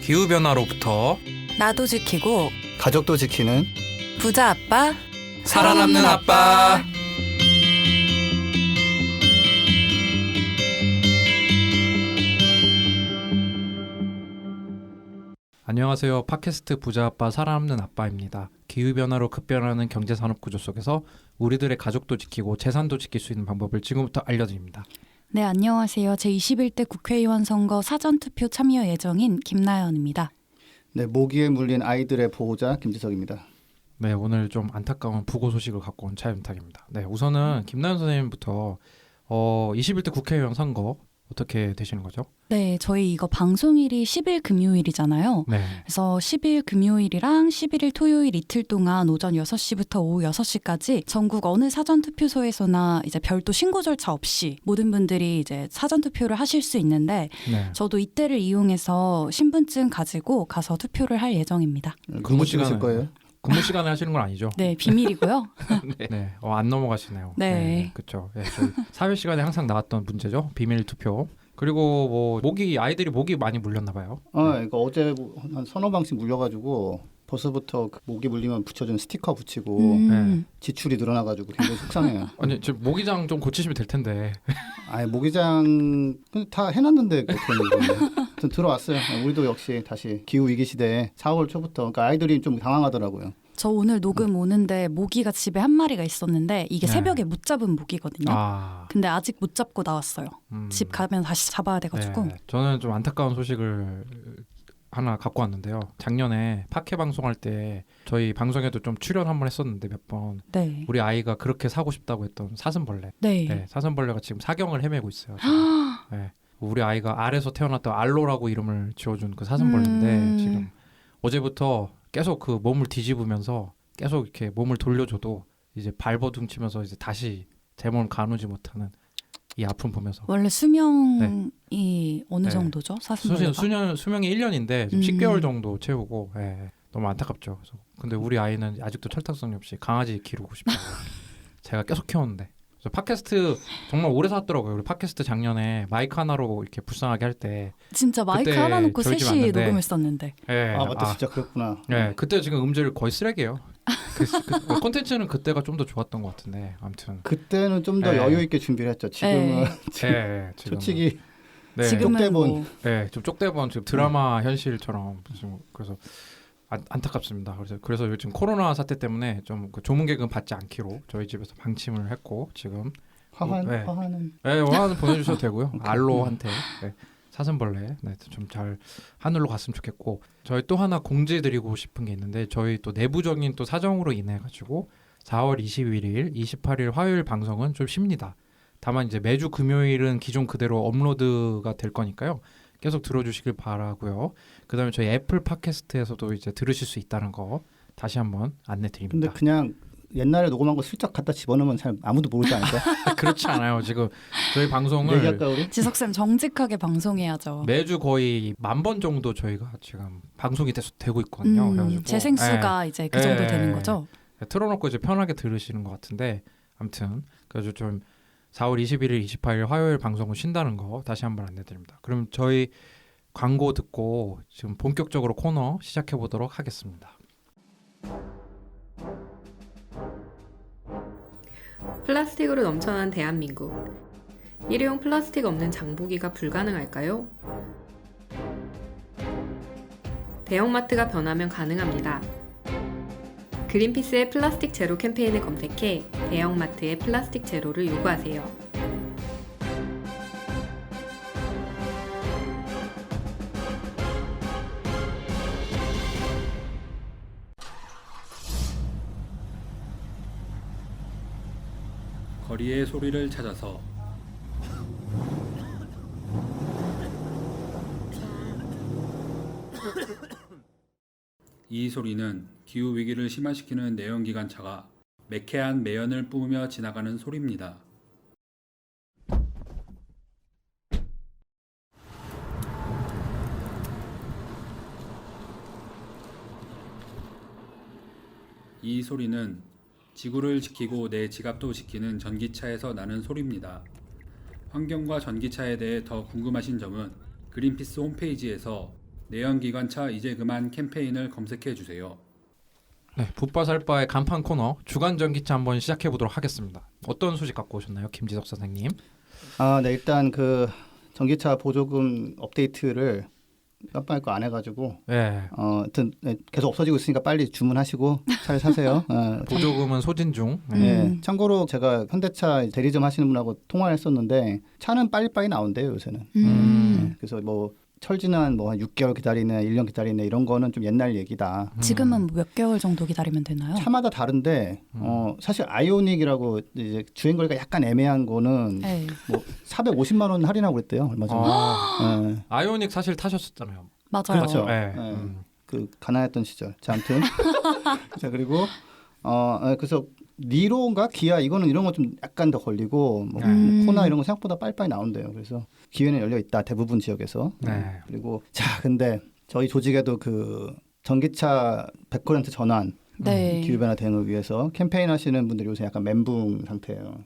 기후변화로부터 나도 지키고 가족도 지키는 부자 아빠 살아남는 아빠. 안녕하세요. 팟캐스트 부자 아빠 살아남는 아빠입니다. 기후변화로 급변하는 경제산업구조 속에서 우리들의 가족도 지키고 재산도 지킬 수 있는 방법을 지금부터 알려드립니다. 네, 안녕하세요. 제21대 국회의원 선거 사전투표 참여 예정인 김나연입니다. 네, 모기에 물린 아이들의 보호자 김지석입니다. 네, 오늘 좀 안타까운 부고 소식을 갖고 온 차윤탁입니다. 네, 우선은 김나연 선생님부터 21대 국회의원 선거 어떻게 되시는 거죠? 네, 저희 이거 방송일이 10일 금요일이잖아요. 네. 그래서 10일 금요일이랑 11일 토요일 이틀 동안 오전 6시부터 오후 6시까지 전국 어느 사전투표소에서나 이제 별도 신고 절차 없이 모든 분들이 이제 사전투표를 하실 수 있는데 네. 저도 이때를 이용해서 신분증 가지고 가서 투표를 할 예정입니다. 근무 찍으실 거예요? 근무 시간에 하시는 건 아니죠? 네, 비밀이고요. 네, 안 넘어가시네요. 네. 그렇죠. 네, 저희 사회 시간에 항상 나왔던 문제죠. 비밀 투표. 그리고 뭐 아이들이 모기 많이 물렸나 봐요. 그러니까 어제 한 서너 방씩 물려가지고 벌써부터 그 모기 물리면 붙여준 스티커 붙이고 네. 지출이 늘어나가지고 굉장히 속상해요. 아니, 저 모기장 좀 고치시면 될 텐데. 아예 모기장 다 해놨는데 그렇게 들어왔어요. 우리도 역시 다시 기후 위기 시대에 4월 초부터 그러니까 아이들이 좀 당황하더라고요. 저 오늘 녹음 오는데 모기가 집에 한 마리가 있었는데 이게 네. 새벽에 못 잡은 모기거든요. 근데 아직 못 잡고 나왔어요. 집 가면 다시 잡아야 돼가지고. 네, 저는 좀 안타까운 소식을 하나 갖고 왔는데요. 작년에 팟캐 방송할 때 저희 방송에도 좀 출연 한번 했었는데 몇 번 네. 우리 아이가 그렇게 사고 싶다고 했던 사슴벌레. 네. 네, 사슴벌레가 지금 사경을 헤매고 있어요. 네, 우리 아이가 알에서 태어났던 알로라고 이름을 지어준 그 사슴벌레인데 지금 어제부터 계속 그 몸을 뒤집으면서 계속 이렇게 몸을 돌려줘도 이제 발버둥치면서 이제 다시 제 몸을 가누지 못하는 이 아픔 보면서 원래 수명이 어느 네. 정도죠? 사슴벌레가? 수명이 1년인데 지금 10개월 정도 채우고 너무 안타깝죠. 그래서 근데 우리 아이는 아직도 철딱선이 없이 강아지 기르고 싶다고 제가 계속 키웠는데 그래서 팟캐스트 정말 오래 샀더라고요. 우리 팟캐스트 작년에 마이크 하나로 이렇게 불쌍하게 할 때 진짜 마이크 그때 하나 놓고 저희 집 셋이 왔는데 녹음했었는데. 맞다 진짜 그랬구나. 그때 지금 음질 거의 쓰레기예요. 그 콘텐츠는 그때가 좀 더 좋았던 것 같은데 아무튼 그때는 좀 더 여유 있게 준비를 했죠. 지금은 지금 솔직히 지금은 쪽대본. 뭐 좀 쪽대본 지금 드라마 현실처럼 지금 그래서 안타깝습니다. 그래서 요즘 코로나 사태 때문에 좀 그 조문 계급 받지 않기로 저희 집에서 방침을 했고 지금 화하는 화는 보내주셔도 되고요. 알로한테 사슴벌레 좀 잘 하늘로 갔으면 좋겠고 저희 또 하나 공지드리고 싶은 게 있는데 저희 또 내부적인 또 사정으로 인해 가지고 4월 21일, 28일 화요일 방송은 좀 쉽니다. 다만 이제 매주 금요일은 기존 그대로 업로드가 될 거니까요. 계속 들어주시길 바라고요. 그다음에 저희 애플 팟캐스트에서도 이제 들으실 수 있다는 거 다시 한번 안내드립니다. 근데 그냥 옛날에 녹음한 거 슬쩍 갖다 집어넣으면 잘 아무도 모르지 않을까? 그렇지 않아요. 지금 저희 방송을 얘기할까 우리? 지석쌤 정직하게 방송해야죠. 매주 거의 10,000번 정도 저희가 지금 방송이 되고 있거든요. 그래가지고 재생수가 이제 그 정도 되는 거죠? 틀어놓고 이제 편하게 들으시는 것 같은데 아무튼 그래서 좀 4월 21일, 28일 화요일 방송은 쉰다는 거 다시 한번 안내드립니다. 그럼 저희 광고 듣고 지금 본격적으로 코너 시작해 보도록 하겠습니다. 플라스틱으로 넘쳐난 대한민국. 일회용 플라스틱 없는 장보기가 불가능할까요? 대형마트가 변하면 가능합니다. 그린피스의 플라스틱 제로 캠페인을 검색해 대형마트의 플라스틱 제로를 요구하세요. 거리의 소리를 찾아서 이 소리는 기후위기를 심화시키는 내연기관차가 매캐한 매연을 뿜으며 지나가는 소리입니다. 이 소리는 지구를 지키고 내 지갑도 지키는 전기차에서 나는 소리입니다. 환경과 전기차에 대해 더 궁금하신 점은 그린피스 홈페이지에서 내연기관차 이제 그만 캠페인을 검색해 주세요. 네, 붓바살바의 간판 코너 주간 전기차 한번 시작해 보도록 하겠습니다. 어떤 소식 갖고 오셨나요, 김지석 선생님? 네, 일단 그 전기차 보조금 업데이트를 깜빡 거 안 해가지고 네, 하여튼 계속 없어지고 있으니까 빨리 주문하시고 차를 사세요. 보조금은 소진 중. 네. 네, 참고로 제가 현대차 대리점 하시는 분하고 통화를 했었는데 차는 빨리빨리 나온대요 요새는. 네, 그래서 뭐 철지난 뭐 한 6개월 기다리네, 1년 기다리네 이런 거는 좀 옛날 얘기다. 지금은 몇 개월 정도 기다리면 되나요? 차마다 다른데 사실 아이오닉이라고 이제 주행 거리가 약간 애매한 거는 네. 뭐 450만 원 할인하고 그랬대요 얼마 전에. 네. 아이오닉 사실 타셨었잖아요. 맞아요. 그렇죠. 네. 네. 그 가난했던 시절. 자, 아무튼 자 그리고 그래서 니로인가 기아 이거는 이런 거 좀 약간 더 걸리고 뭐 코나 이런 거 생각보다 빨리빨리 나온대요. 그래서 기회는 열려 있다 대부분 지역에서. 네. 그리고 자 근데 저희 조직에도 그 전기차 100% 전환 네. 기후 변화 대응을 위해서 캠페인 하시는 분들이 요새 약간 멘붕 상태예요.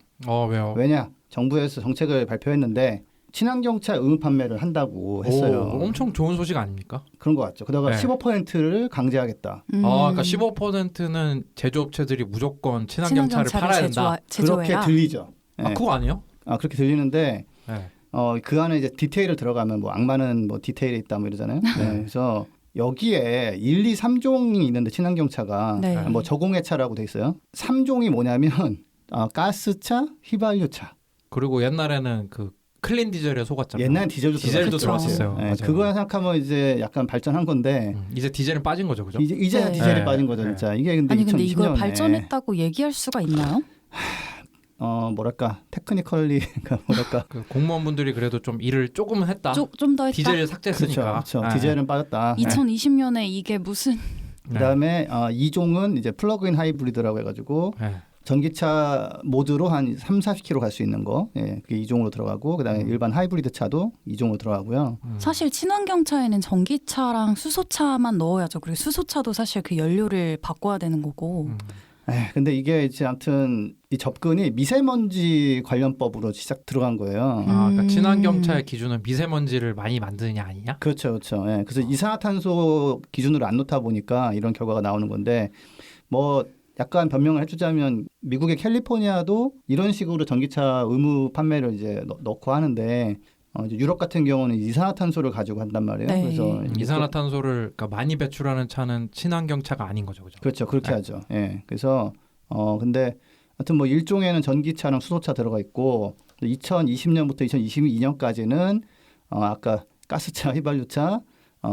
왜요? 왜냐 정부에서 정책을 발표했는데 친환경차 의무 판매를 한다고 했어요. 오, 엄청 좋은 소식 아닙니까? 그런 것 같죠. 그러다가 네. 15%를 강제하겠다. 그러니까 15%는 제조업체들이 무조건 친환경차를 팔아야 된다. 그렇게 들리죠. 네. 그거 아니에요? 그렇게 들리는데 네. 그 안에 이제 디테일을 들어가면 뭐 악마는 뭐 디테일이 있다 뭐 이러잖아요. 네. 그래서 여기에 1, 2, 3종이 있는데 친환경차가 네. 뭐 저공해차라고 돼 있어요. 3종이 뭐냐면 가스차, 휘발유차. 그리고 옛날에는 그 클린 디젤에 속았잖아요. 옛날엔 디젤도 디젤도 들어갔었어요. 네, 맞아요. 그거 생각하면 이제 약간 발전한 건데 이제 디젤은 빠진 거죠, 그죠? 이제 네. 디젤이 네. 빠진 거죠, 진짜. 이게 근데 아니 근데 2020년에 이걸 발전했다고 얘기할 수가 있나요? 뭐랄까 테크니컬리 뭐랄까 그 공무원분들이 그래도 좀 일을 조금은 했다. 좀 더 했다. 디젤을 삭제했으니까. 그렇죠. 네. 디젤은 빠졌다. 2020년에 이게 무슨 네. 그다음에 2종은 이제 플러그인 하이브리드라고 해가지고 네. 전기차 모드로 한 3, 40km 갈 수 있는 거, 그게 2종으로 들어가고 그다음에 일반 하이브리드 차도 2종으로 들어가고요. 사실 친환경차에는 전기차랑 수소차만 넣어야죠. 그리고 수소차도 사실 그 연료를 바꿔야 되는 거고. 근데 이게 이제 아무튼 이 접근이 미세먼지 관련법으로 시작 들어간 거예요. 그러니까 친환경차의 기준은 미세먼지를 많이 만드느냐 아니냐? 그렇죠, 그렇죠. 그래서 이산화탄소 기준으로 안 놓다 보니까 이런 결과가 나오는 건데 뭐 약간 변명을 해주자면 미국의 캘리포니아도 이런 식으로 전기차 의무 판매를 이제 넣고 하는데 이제 유럽 같은 경우는 이산화탄소를 가지고 한단 말이에요. 네. 그래서 이산화탄소를 그러니까 많이 배출하는 차는 친환경차가 아닌 거죠, 그죠? 그렇죠, 그렇게 하죠. 그래서 근데 하여튼 뭐 일종에는 전기차랑 수소차 들어가 있고 2020년부터 2022년까지는 아까 가스차, 휘발유차,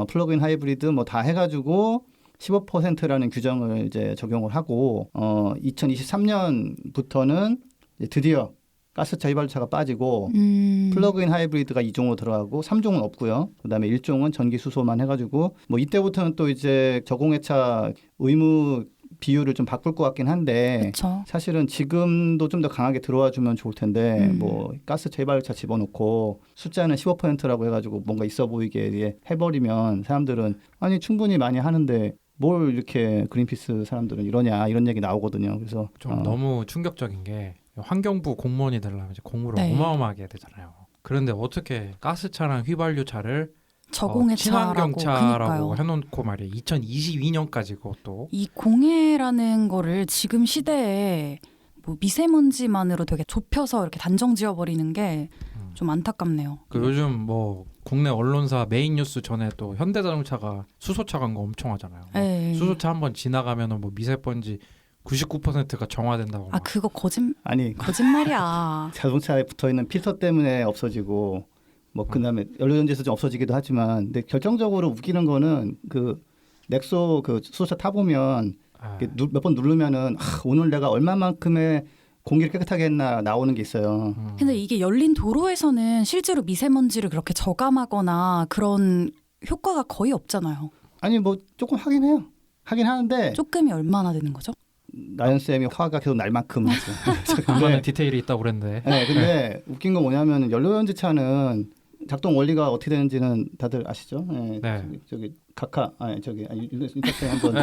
플러그인 하이브리드 뭐 다 해가지고 15%라는 규정을 이제 적용을 하고 2023년부터는 드디어 가스차, 휘발유차가 빠지고 플러그인 하이브리드가 2종으로 들어가고 3종은 없고요. 그다음에 1종은 전기 수소만 해가지고 뭐 이때부터는 또 이제 저공해차 의무 비율을 좀 바꿀 것 같긴 한데 그렇죠. 사실은 지금도 좀 더 강하게 들어와 주면 좋을 텐데 뭐 가스차, 휘발유차 집어넣고 숫자는 15%라고 해가지고 뭔가 있어 보이게 해버리면 사람들은 아니 충분히 많이 하는데 뭘 이렇게 그린피스 사람들은 이러냐 이런 얘기 나오거든요. 그래서 좀 너무 충격적인 게 환경부 공무원이 되려면 이제 공부를 네. 어마어마하게 해야 되잖아요. 그런데 어떻게 가스차랑 휘발유차를 저공해차라고 친환경차라고 그러니까요. 해놓고 말이에요. 2022년까지 그것도 이 공해라는 거를 지금 시대에 뭐 미세먼지만으로 되게 좁혀서 이렇게 단정 지어버리는 게 좀 안타깝네요. 요즘 뭐 국내 언론사 메인 뉴스 전에 또 현대자동차가 수소차 광고 엄청 하잖아요. 네. 수소차 한번 지나가면은 뭐 미세먼지 99%가 정화된다고. 막. 그거 아니 거짓말이야. 자동차에 붙어 있는 필터 때문에 없어지고 뭐 그다음에 연료전지에서 좀 없어지기도 하지만 근데 결정적으로 웃기는 거는 그 넥소 그 수소차 타 보면 몇 번 누르면은 오늘 내가 얼마만큼의 공기를 깨끗하게 했나 나오는 게 있어요. 근데 이게 열린 도로에서는 실제로 미세먼지를 그렇게 저감하거나 그런 효과가 거의 없잖아요. 아니 뭐 조금 하긴 해요. 하긴 하는데 조금이 얼마나 되는 거죠? 나연 쌤이 화가 계속 날 만큼 하죠. 간만에 디테일이 있다고 그랬는데. 네, 근데 웃긴 건 뭐냐면 연료전지 차는 작동 원리가 어떻게 되는지는 다들 아시죠? 네, 네. 저기 각하 인터뷰 한번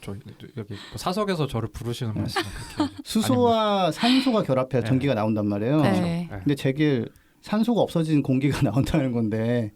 저 여기 사석에서 저를 부르시는 말씀은 그렇게 수소와 산소가 결합해야 네. 전기가 나온단 말이에요. 네. 근데 제길 산소가 없어진 공기가 나온다는 건데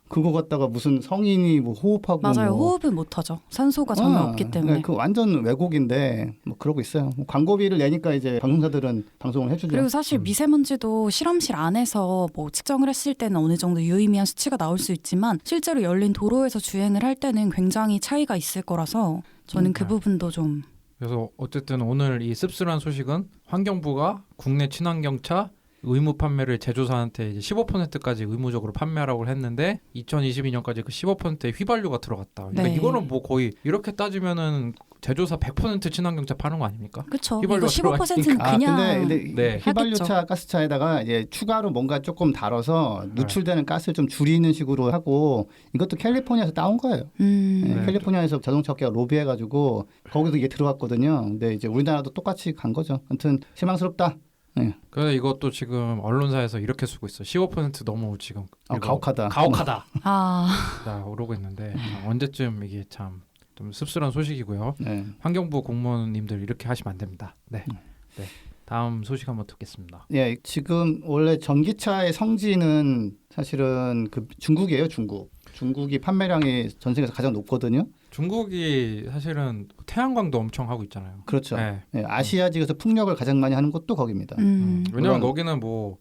그거 갖다가 무슨 성인이 뭐 호흡하고 맞아요. 뭐. 호흡은 못하죠. 산소가 전혀 없기 때문에. 그 완전 왜곡인데 뭐 그러고 있어요. 뭐 광고비를 내니까 이제 방송사들은 방송을 해주죠. 그리고 사실 미세먼지도 실험실 안에서 뭐 측정을 했을 때는 어느 정도 유의미한 수치가 나올 수 있지만 실제로 열린 도로에서 주행을 할 때는 굉장히 차이가 있을 거라서 저는 그 부분도 좀 그래서 어쨌든 오늘 이 씁쓸한 소식은 환경부가 국내 친환경차 의무 판매를 제조사한테 이제 15%까지 의무적으로 판매하라고 했는데 2022년까지 그 15%의 휘발유가 들어갔다. 그러니까 네. 이거는 뭐 거의 이렇게 따지면은 제조사 100% 친환경차 파는 거 아닙니까? 그렇죠. 이거 휘발유가 15%는 아, 그냥 근데 네. 휘발유차, 가스차에다가 이제 추가로 뭔가 조금 달아서 누출되는 가스를 좀 줄이는 식으로 하고 이것도 캘리포니아에서 따온 거예요. 네, 네. 캘리포니아에서 자동차 업계가 로비해가지고 거기도 이게 들어갔거든요. 근데 이제 우리나라도 똑같이 간 거죠. 아무튼 실망스럽다. 네. 그래서 이것도 지금 언론사에서 이렇게 쓰고 있어. 15% 너무 지금 이거 가혹하다. 가혹하다. 아 자, 오르고 있는데 언제쯤 이게 참 좀 씁쓸한 소식이고요. 네. 환경부 공무원님들 이렇게 하시면 안 됩니다. 네. 네. 다음 소식 한번 듣겠습니다. 예, 지금 원래 전기차의 성지는 사실은 그 중국이에요, 중국. 중국이 판매량이 전 세계에서 가장 높거든요. 중국이 사실은 태양광도 엄청 하고 있잖아요. 그렇죠. 네. 예, 아시아 지역에서 풍력을 가장 많이 하는 곳도 거기입니다. 왜냐면 물론- 거기는 뭐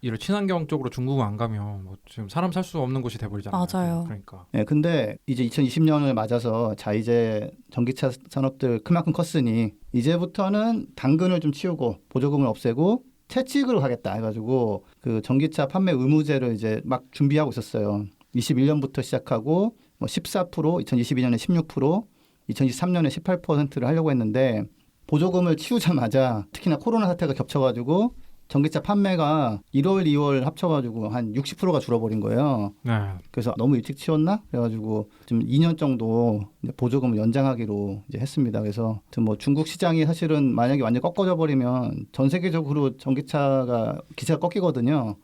이런 친환경 쪽으로 중국 안 가면 뭐 지금 사람 살 수 없는 곳이 돼버리잖아요. 맞아요. 그러니까 예, 근데 이제 2020년을 맞아서 자 이제 전기차 산업들 그만큼 컸으니 이제부터는 당근을 좀 치우고 보조금을 없애고 채찍으로 가겠다 해가지고 그 전기차 판매 의무제를 이제 막 준비하고 있었어요. 21년부터 시작하고 뭐 14%, 2022년에 16%, 2023년에 18%를 하려고 했는데 보조금을 치우자마자 특히나 코로나 사태가 겹쳐가지고 전기차 판매가 1월, 2월 합쳐가지고 한 60%가 줄어버린 거예요. 네. 그래서 너무 일찍 치웠나? 그래가지고 지금 2년 정도 이제 보조금을 연장하기로 이제 했습니다. 그래서 뭐 중국 시장이 사실은 만약에 완전 꺾어져 버리면 전 세계적으로 전기차가 기세가 꺾이거든요.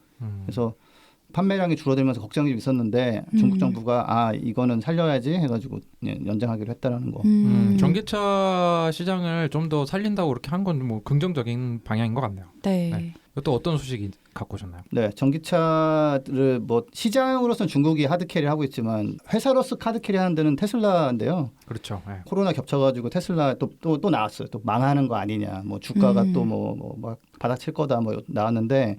그래서 판매량이 줄어들면서 걱정이 좀 있었는데 중국 정부가 아 이거는 살려야지 해가지고 연장하기로 했다라는 거. 전기차 시장을 좀 더 살린다고 그렇게 한 건 뭐 긍정적인 방향인 것 같네요. 네. 네. 또 어떤 소식이 갖고 오셨나요? 네, 전기차를 뭐 시장으로서는 중국이 하드캐리 하고 있지만 회사로서 하드캐리 하는 데는 테슬라인데요. 그렇죠. 네. 코로나 겹쳐가지고 테슬라 또 나왔어요. 또 망하는 거 아니냐. 뭐 주가가 또 뭐 막 바닥칠 거다 뭐 나왔는데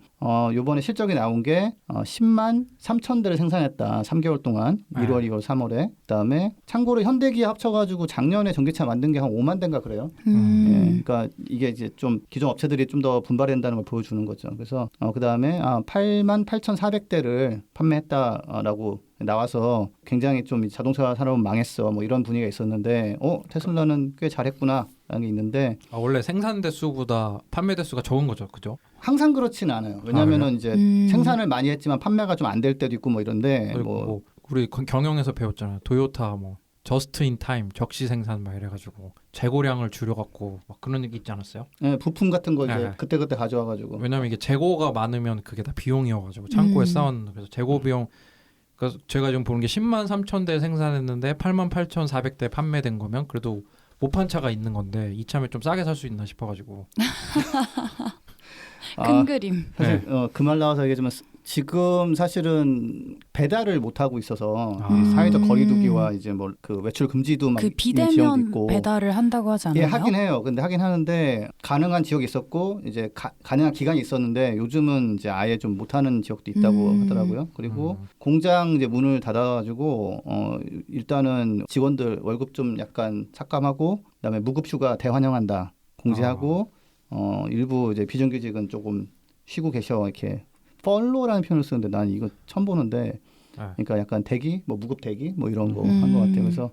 요번에 실적이 나온 게 10만 3천 대를 생산했다. 3개월 동안 1월, 2월, 3월에. 그다음에 참고로 현대기아 합쳐가지고 작년에 전기차 만든 게 한 5만 대인가 그래요. 예, 그러니까 이게 이제 좀 기존 업체들이 좀 더 분발한다는 걸 보여주는 거죠. 그래서 그다음에 8만 8,400대를 판매했다라고 나와서 굉장히 좀 자동차 산업은 망했어 뭐 이런 분위기가 있었는데 테슬라는 꽤 잘했구나라는 게 있는데 원래 생산 대수보다 판매 대수가 적은 거죠, 그죠? 항상 그렇지는 않아요. 왜냐하면은 이제 생산을 많이 했지만 판매가 좀 안 될 때도 있고 뭐 이런데 뭐 우리 경영에서 배웠잖아요. 토요타 뭐 저스트 인 타임 적시 생산 막 이래가지고 재고량을 줄여갖고 막 그런 얘기 있지 않았어요? 네, 부품 같은 거 이제 네. 그때 가져와가지고 왜냐면 이게 재고가 많으면 그게 다 비용이어가지고 창고에 쌓은 그래서 재고 비용. 그래서 제가 지금 보는 게 10만 3천 대 생산했는데 8만 8,400대 판매된 거면 그래도 못 판 차가 있는 건데 이참에 좀 싸게 살 수 있나 싶어가지고. 큰 그림. 사실 그 말 나와서 얘기하지만 지금 사실은 배달을 못 하고 있어서 이 사회적 거리두기와 이제 뭐 그 외출 금지도 막 그 있는 지역도 비대면 있고 배달을 한다고 하지 않나요? 예, 하긴 해요. 근데 하긴 하는데 가능한 지역이 있었고 이제 가능한 기간이 있었는데 요즘은 이제 아예 좀 못하는 지역도 있다고 하더라고요. 그리고 공장 이제 문을 닫아가지고 일단은 직원들 월급 좀 약간 삭감하고 그다음에 무급휴가 대환영한다 공지하고 일부 이제 비정규직은 조금 쉬고 계셔 이렇게 펄로라는 표현을 쓰는데 난 이거 처음 보는데 그러니까 약간 대기 뭐 무급 대기 뭐 이런 거 한 것 같아요. 그래서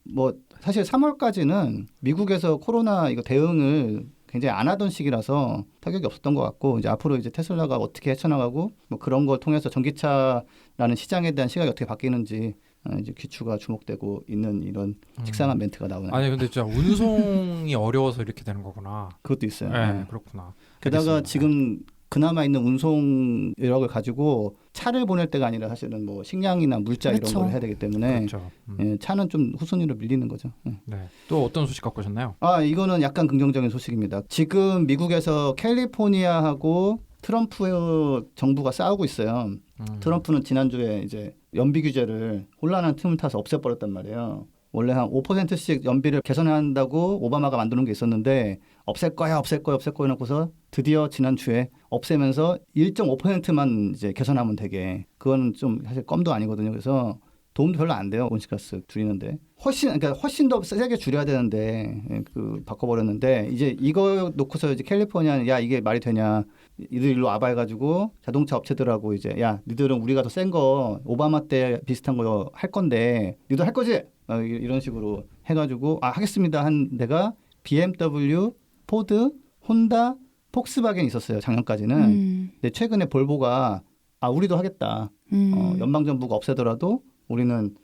뭐 사실 3월까지는 미국에서 코로나 이거 대응을 굉장히 안 하던 시기라서 타격이 없었던 것 같고 이제 앞으로 이제 테슬라가 어떻게 헤쳐나가고 뭐 그런 걸 통해서 전기차라는 시장에 대한 시각이 어떻게 바뀌는지 이제 귀추가 주목되고 있는 이런 식상한 멘트가 나오네요. 아니 근데 진짜 운송이 어려워서 이렇게 되는 거구나. 그것도 있어요. 네, 그렇구나. 게다가 알겠습니다. 지금 그나마 있는 운송 여력을 가지고 차를 보낼 때가 아니라 사실은 뭐 식량이나 물자 그렇죠. 이런 걸 해야 되기 때문에 그렇죠. 예, 차는 좀 후순위로 밀리는 거죠. 예. 네. 또 어떤 소식 갖고 오셨나요? 이거는 약간 긍정적인 소식입니다. 지금 미국에서 캘리포니아하고 트럼프 정부가 싸우고 있어요. 트럼프는 지난주에 이제 연비 규제를 혼란한 틈을 타서 없애버렸단 말이에요. 원래 한 5%씩 연비를 개선한다고 오바마가 만드는 게 있었는데 없앨 거야 해놓고서 드디어 지난주에 없애면서 1.5%만 이제 개선하면 되게. 그건 좀 사실 껌도 아니거든요. 그래서 도움도 별로 안 돼요. 온실가스 줄이는데. 훨씬 더 세게 줄여야 되는데 그 바꿔버렸는데 이제 이거 놓고서 이제 캘리포니아는 야 이게 말이 되냐. 이들 일로 와봐 해가지고 자동차 업체들하고 이제 야 니들은 우리가 더 센 거 오바마 때 비슷한 거 할 건데 니도 할 거지? 이런 식으로 해가지고 하겠습니다 한 데가 BMW, 포드, 혼다, 폭스바겐 있었어요. 작년까지는. 근데 최근에 볼보가 우리도 하겠다. 연방정부가 없애더라도 우리는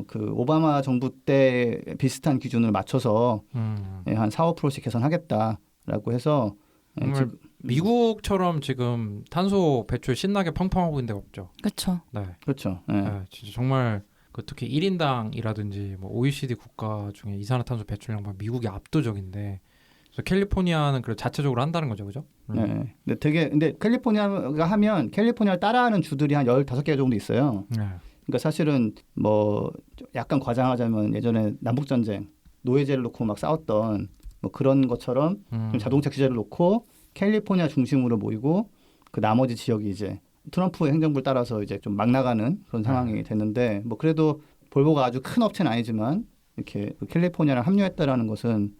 그 오바마 정부 때 비슷한 기준을 맞춰서 한 4~5%씩 개선하겠다라고 해서 정말 미국처럼 지금 탄소 배출 신나게 펑펑하고 있는 데가 없죠. 그렇죠. 네. 그렇죠. 네, 진짜 정말 특히 1인당이라든지 뭐 OECD 국가 중에 이산화탄소 배출량만 미국이 압도적인데 그래서 캘리포니아는 그래 자체적으로 한다는 거죠, 그죠? 네. 근데 캘리포니아가 하면 캘리포니아를 따라하는 주들이 한 15개 정도 있어요. 네. 그러니까 사실은 뭐 약간 과장하자면 예전에 남북 전쟁 노예제를 놓고 막 싸웠던 뭐 그런 것처럼 좀 자동차 규제를 놓고 캘리포니아 중심으로 모이고 그 나머지 지역이 이제 트럼프 행정부를 따라서 이제 좀 막 나가는 그런 상황이 됐는데 뭐 그래도 볼보가 아주 큰 업체는 아니지만 이렇게 그 캘리포니아랑 합류했다라는 것은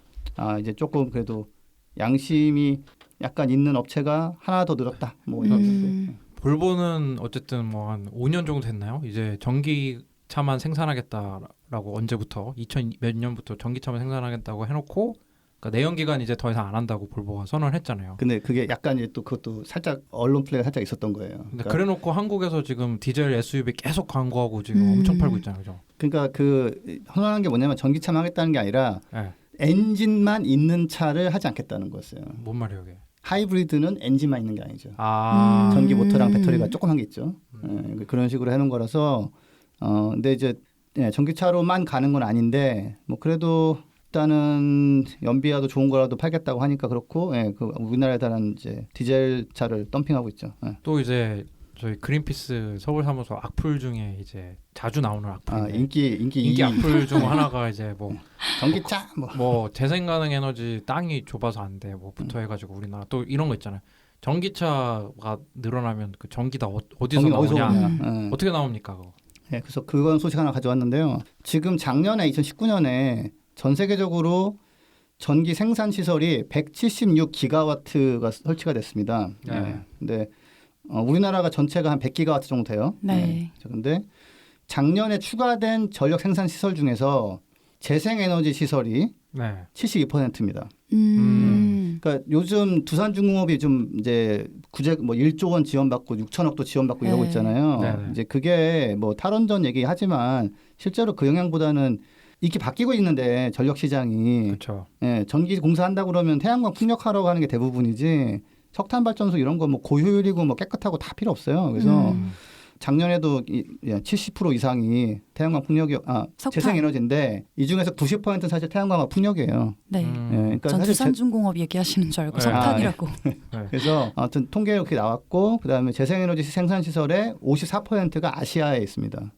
이제 조금 그래도 양심이 약간 있는 업체가 하나 더 늘었다. 뭐 이런 건데. 볼보는 어쨌든 뭐 한 5년 정도 됐나요? 이제 전기차만 생산하겠다라고 언제부터 2000 몇 년부터 전기차만 생산하겠다고 해놓고 그러니까 내연기관 이제 더 이상 안 한다고 볼보가 선언을 했잖아요. 근데 그게 약간 이제 또 그것도 살짝 언론 플레이가 살짝 있었던 거예요. 근데 그러니까, 그래놓고 한국에서 지금 디젤 SUV 계속 광고하고 지금 엄청 팔고 있잖아요, 그죠? 그러니까 그 혼란한 게 뭐냐면 전기차만 하겠다는 게 아니라 네. 엔진만 있는 차를 하지 않겠다는 거였어요. 뭔 말이에요, 이게? 하이브리드는 엔진만 있는 게 아니죠. 전기 전기 모터랑 배터리가 조그만 게 있죠. 그런 식으로 해놓은 거라서 근데 이제 전기차로만 가는 건 아닌데 뭐 그래도 일단은 연비와도 좋은 거라도 팔겠다고 하니까 그렇고 그 우리나라에 달한 이제 디젤 차를 덤핑하고 있죠. 또 이제 저희 그린피스 서울 사무소 악플 중에 이제 자주 나오는 악플인데 인기 악플 중 하나가 이제 뭐 전기차 뭐 재생 가능 에너지 땅이 좁아서 안 돼 뭐부터 해가지고 우리나라 또 이런 거 있잖아요. 전기차가 늘어나면 그 전기 다 어디서 나오냐? 어떻게 나옵니까? 그거? 네, 그래서 그건 소식 하나 가져왔는데요. 지금 작년에 2019년에 전 세계적으로 전기 생산 시설이 176기가와트가 설치가 됐습니다. 네. 근데 우리나라가 전체가 한 100기가와트 정도 돼요. 네. 그런데 작년에 추가된 전력 생산 시설 중에서 재생에너지 시설이 네. 72%입니다. 그러니까 요즘 두산중공업이 좀 이제 구제 뭐 1조 원 지원받고 6천억도 지원받고 이러고 있잖아요. 네네. 이제 그게 뭐 탈원전 얘기하지만 실제로 그 영향보다는 이렇게 바뀌고 있는데 전력 시장이 그렇죠. 전기 공사한다고 그러면 태양광 풍력하러 가는 게 대부분이지 석탄 발전소 이런 거 뭐 고효율이고 뭐 깨끗하고 다 필요 없어요. 그래서 작년에도 70% 이상이 태양광 풍력이 재생에너지인데 이 중에서 90%는 사실 태양광과 풍력이에요. 네. 그러니까 전 사실 두산중공업 얘기하시는 줄 알고 네. 석탄이라고. 그래서 아무튼 통계가 이렇게 나왔고 그다음에 재생에너지 생산 시설의 54%가 아시아에 있습니다.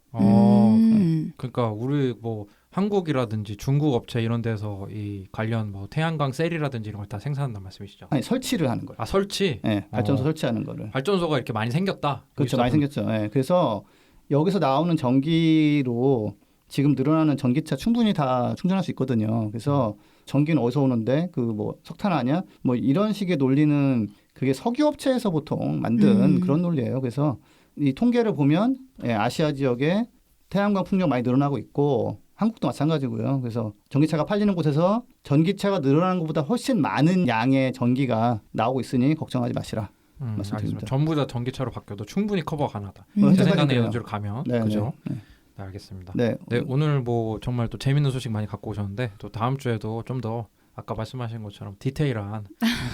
그러니까 우리 뭐 한국이라든지 중국 업체 이런 데서 이 관련 뭐 태양광 셀이라든지 이런 걸 다 생산한다는 말씀이시죠? 아니 설치를 하는 거예요. 설치? 네, 발전소 설치하는 거를. 발전소가 이렇게 많이 생겼다. 그렇죠, 많이 생겼죠. 그래서 여기서 나오는 전기로 지금 늘어나는 전기차 충분히 다 충전할 수 있거든요. 그래서 전기는 어디서 오는데 그 뭐 석탄 아니야? 뭐 이런 식의 논리는 그게 석유 업체에서 보통 만든 그런 논리예요. 그래서 이 통계를 보면 아시아 지역에 태양광 풍력 많이 늘어나고 있고 한국도 마찬가지고요. 그래서 전기차가 팔리는 곳에서 전기차가 늘어나는 것보다 훨씬 많은 양의 전기가 나오고 있으니 걱정하지 마시라. 말씀드립니다. 알겠습니다. 전부 다 전기차로 바뀌어도 충분히 커버 가능하다. 현재까지는 재생가능 그래요. 에너지로 가면 네, 그죠? 네. 네, 알겠습니다. 네. 네, 오늘 뭐 정말 또 재밌는 소식 많이 갖고 오셨는데 또 다음 주에도 좀 더 아까 말씀하신 것처럼 디테일한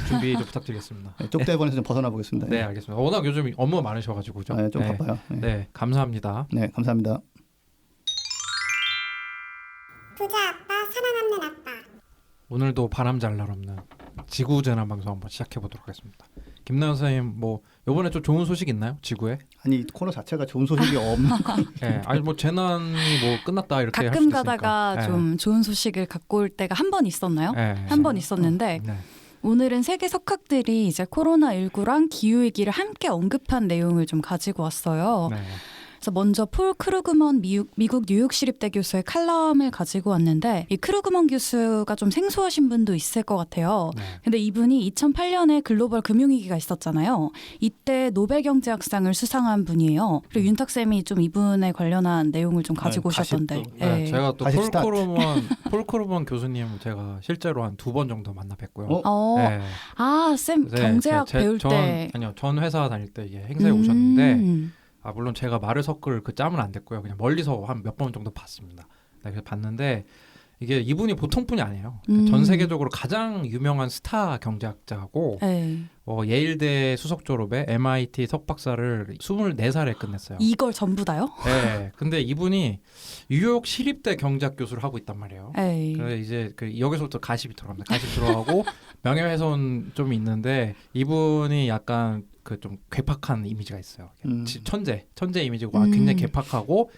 준비 좀 부탁드리겠습니다. 쪽대본에서 좀 벗어나 보겠습니다. 네, 알겠습니다. 워낙 요즘 업무 많으셔가지고죠. 네, 좀 바빠요. 네, 감사합니다. 네, 감사합니다. 부자 아빠, 살아남는 아빠. 오늘도 바람 잘 날 없는 지구재난 방송 한번 시작해 보도록 하겠습니다. 김나연 선생님 뭐 이번에 좀 좋은 소식 있나요? 지구에? 아니 코너 자체가 좋은 소식이 없는 네, 아니 뭐 재난이 뭐 끝났다 이렇게 할 가끔 수도 가다가 있으니까. 좀 좋은 소식을 갖고 올 때가 한 번 있었나요? 한 번 있었는데 네. 오늘은 세계 석학들이 이제 코로나19랑 기후위기를 함께 언급한 내용을 좀 가지고 왔어요. 네. 그래서 먼저 폴 크루그먼 미국 뉴욕시립대 교수의 칼럼을 가지고 왔는데 이 크루그먼 교수가 좀 생소하신 분도 있을 것 같아요. 네. 근데 이분이 2008년에 글로벌 금융위기가 있었잖아요. 이때 노벨경제학상을 수상한 분이에요. 그리고 윤탁쌤이 좀 이분에 관련한 내용을 좀 가지고 오셨던데. 가십도. 네, 제가 또 가십시다. 폴 크루먼 교수님 제가 실제로 한 2번 정도 만나 뵀고요. 어? 아, 쌤 네, 경제학 배울 때. 아니요, 전 회사 다닐 때 이게 행사에 오셨는데 물론 제가 말을 섞을 그 짬은 안 됐고요. 그냥 멀리서 한 몇 번 정도 봤습니다. 네, 그래서 봤는데 이게 이분이 보통 분이 아니에요. 전 세계적으로 가장 유명한 스타 경제학자고 네. 예일대 수석 졸업에 MIT 석박사를 24살에 끝냈어요. 이걸 전부 다요? 네, 근데 이분이 뉴욕 시립대 경제학 교수를 하고 있단 말이에요. 에이. 그래서 이제 여기서부터 가십이 들어갑니다. 가십 들어가고 명예훼손 좀 있는데 이분이 약간 그 좀 괴팍한 이미지가 있어요. 천재 이미지고 굉장히 괴팍하고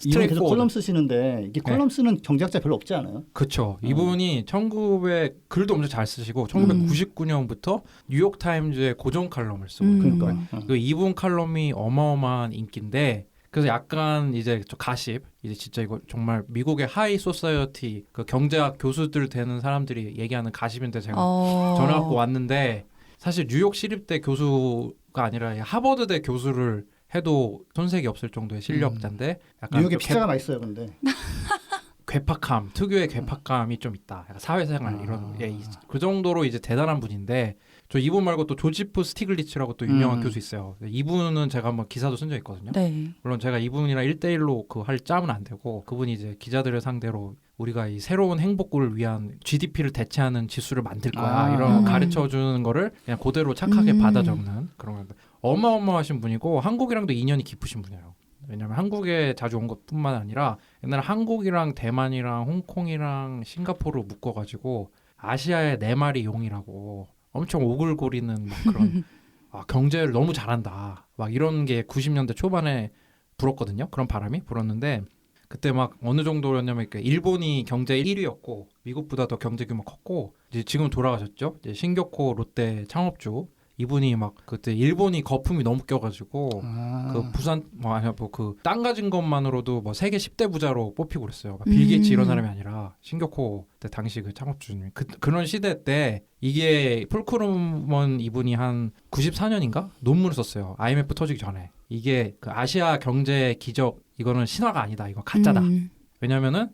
이분 계속 스트레이트포워드. 컬럼 쓰시는데 이게 컬럼 쓰는 경제학자 별로 없지 않아요? 그렇죠. 이분이 글도 엄청 잘 쓰시고 1999년부터 뉴욕 타임즈의 고정 칼럼을 쓰고 있어요. 그러니까 그 이분 칼럼이 어마어마한 인기인데 그래서 약간 이제 저 가십 이제 진짜 이거 정말 미국의 하이 소사이어티 그 경제학 교수들 되는 사람들이 얘기하는 가십인데 제가 전화 갖고 왔는데 사실 뉴욕 시립대 교수가 아니라 하버드대 교수를 해도 손색이 없을 정도의 실력자인데 약간 뉴욕에 좀 피자가 맛있어요, 근데. 괴팍함, 특유의 괴팍감이 좀 있다. 약간 사회생활 이런 그 정도로 이제 대단한 분인데 저 이분 말고 또 조지프 스티글리츠라고 또 유명한 교수 있어요. 이분은 제가 한번 기사도 쓴 적 있거든요. 네. 물론 제가 이분이랑 1대1로 그 할 짬은 안 되고 그분이 이제 기자들을 상대로 우리가 이 새로운 행복을 위한 GDP를 대체하는 지수를 만들 거야 이런 가르쳐 주는 거를 그냥 그대로 착하게 받아 적는 그런 건데 어마어마하신 분이고 한국이랑도 인연이 깊으신 분이에요. 왜냐하면 한국에 자주 온 것뿐만 아니라 옛날에 한국이랑 대만이랑 홍콩이랑 싱가포르를 묶어가지고 아시아의 네 마리 용이라고 엄청 오글거리는 막 그런 경제를 너무 잘한다 막 이런 게 90년대 초반에 불었거든요. 그런 바람이 불었는데 그때 막 어느 정도였냐면 일본이 경제 1위였고 미국보다 더 경제 규모 컸고 이제 지금 돌아가셨죠. 이제 신교코 롯데 창업주 이분이 막 그때 일본이 거품이 너무 껴가지고 그 부산 그 땅 가진 것만으로도 뭐 세계 10대 부자로 뽑히고 그랬어요. 빌 게이츠 이런 사람이 아니라 신교코 때 당시 그 창업주님 그런 시대 때 이게 폴 크루먼 이분이 한 94년인가 논문을 썼어요. IMF 터지기 전에 이게 그 아시아 경제 기적 이거는 신화가 아니다. 이거 가짜다. 왜냐면은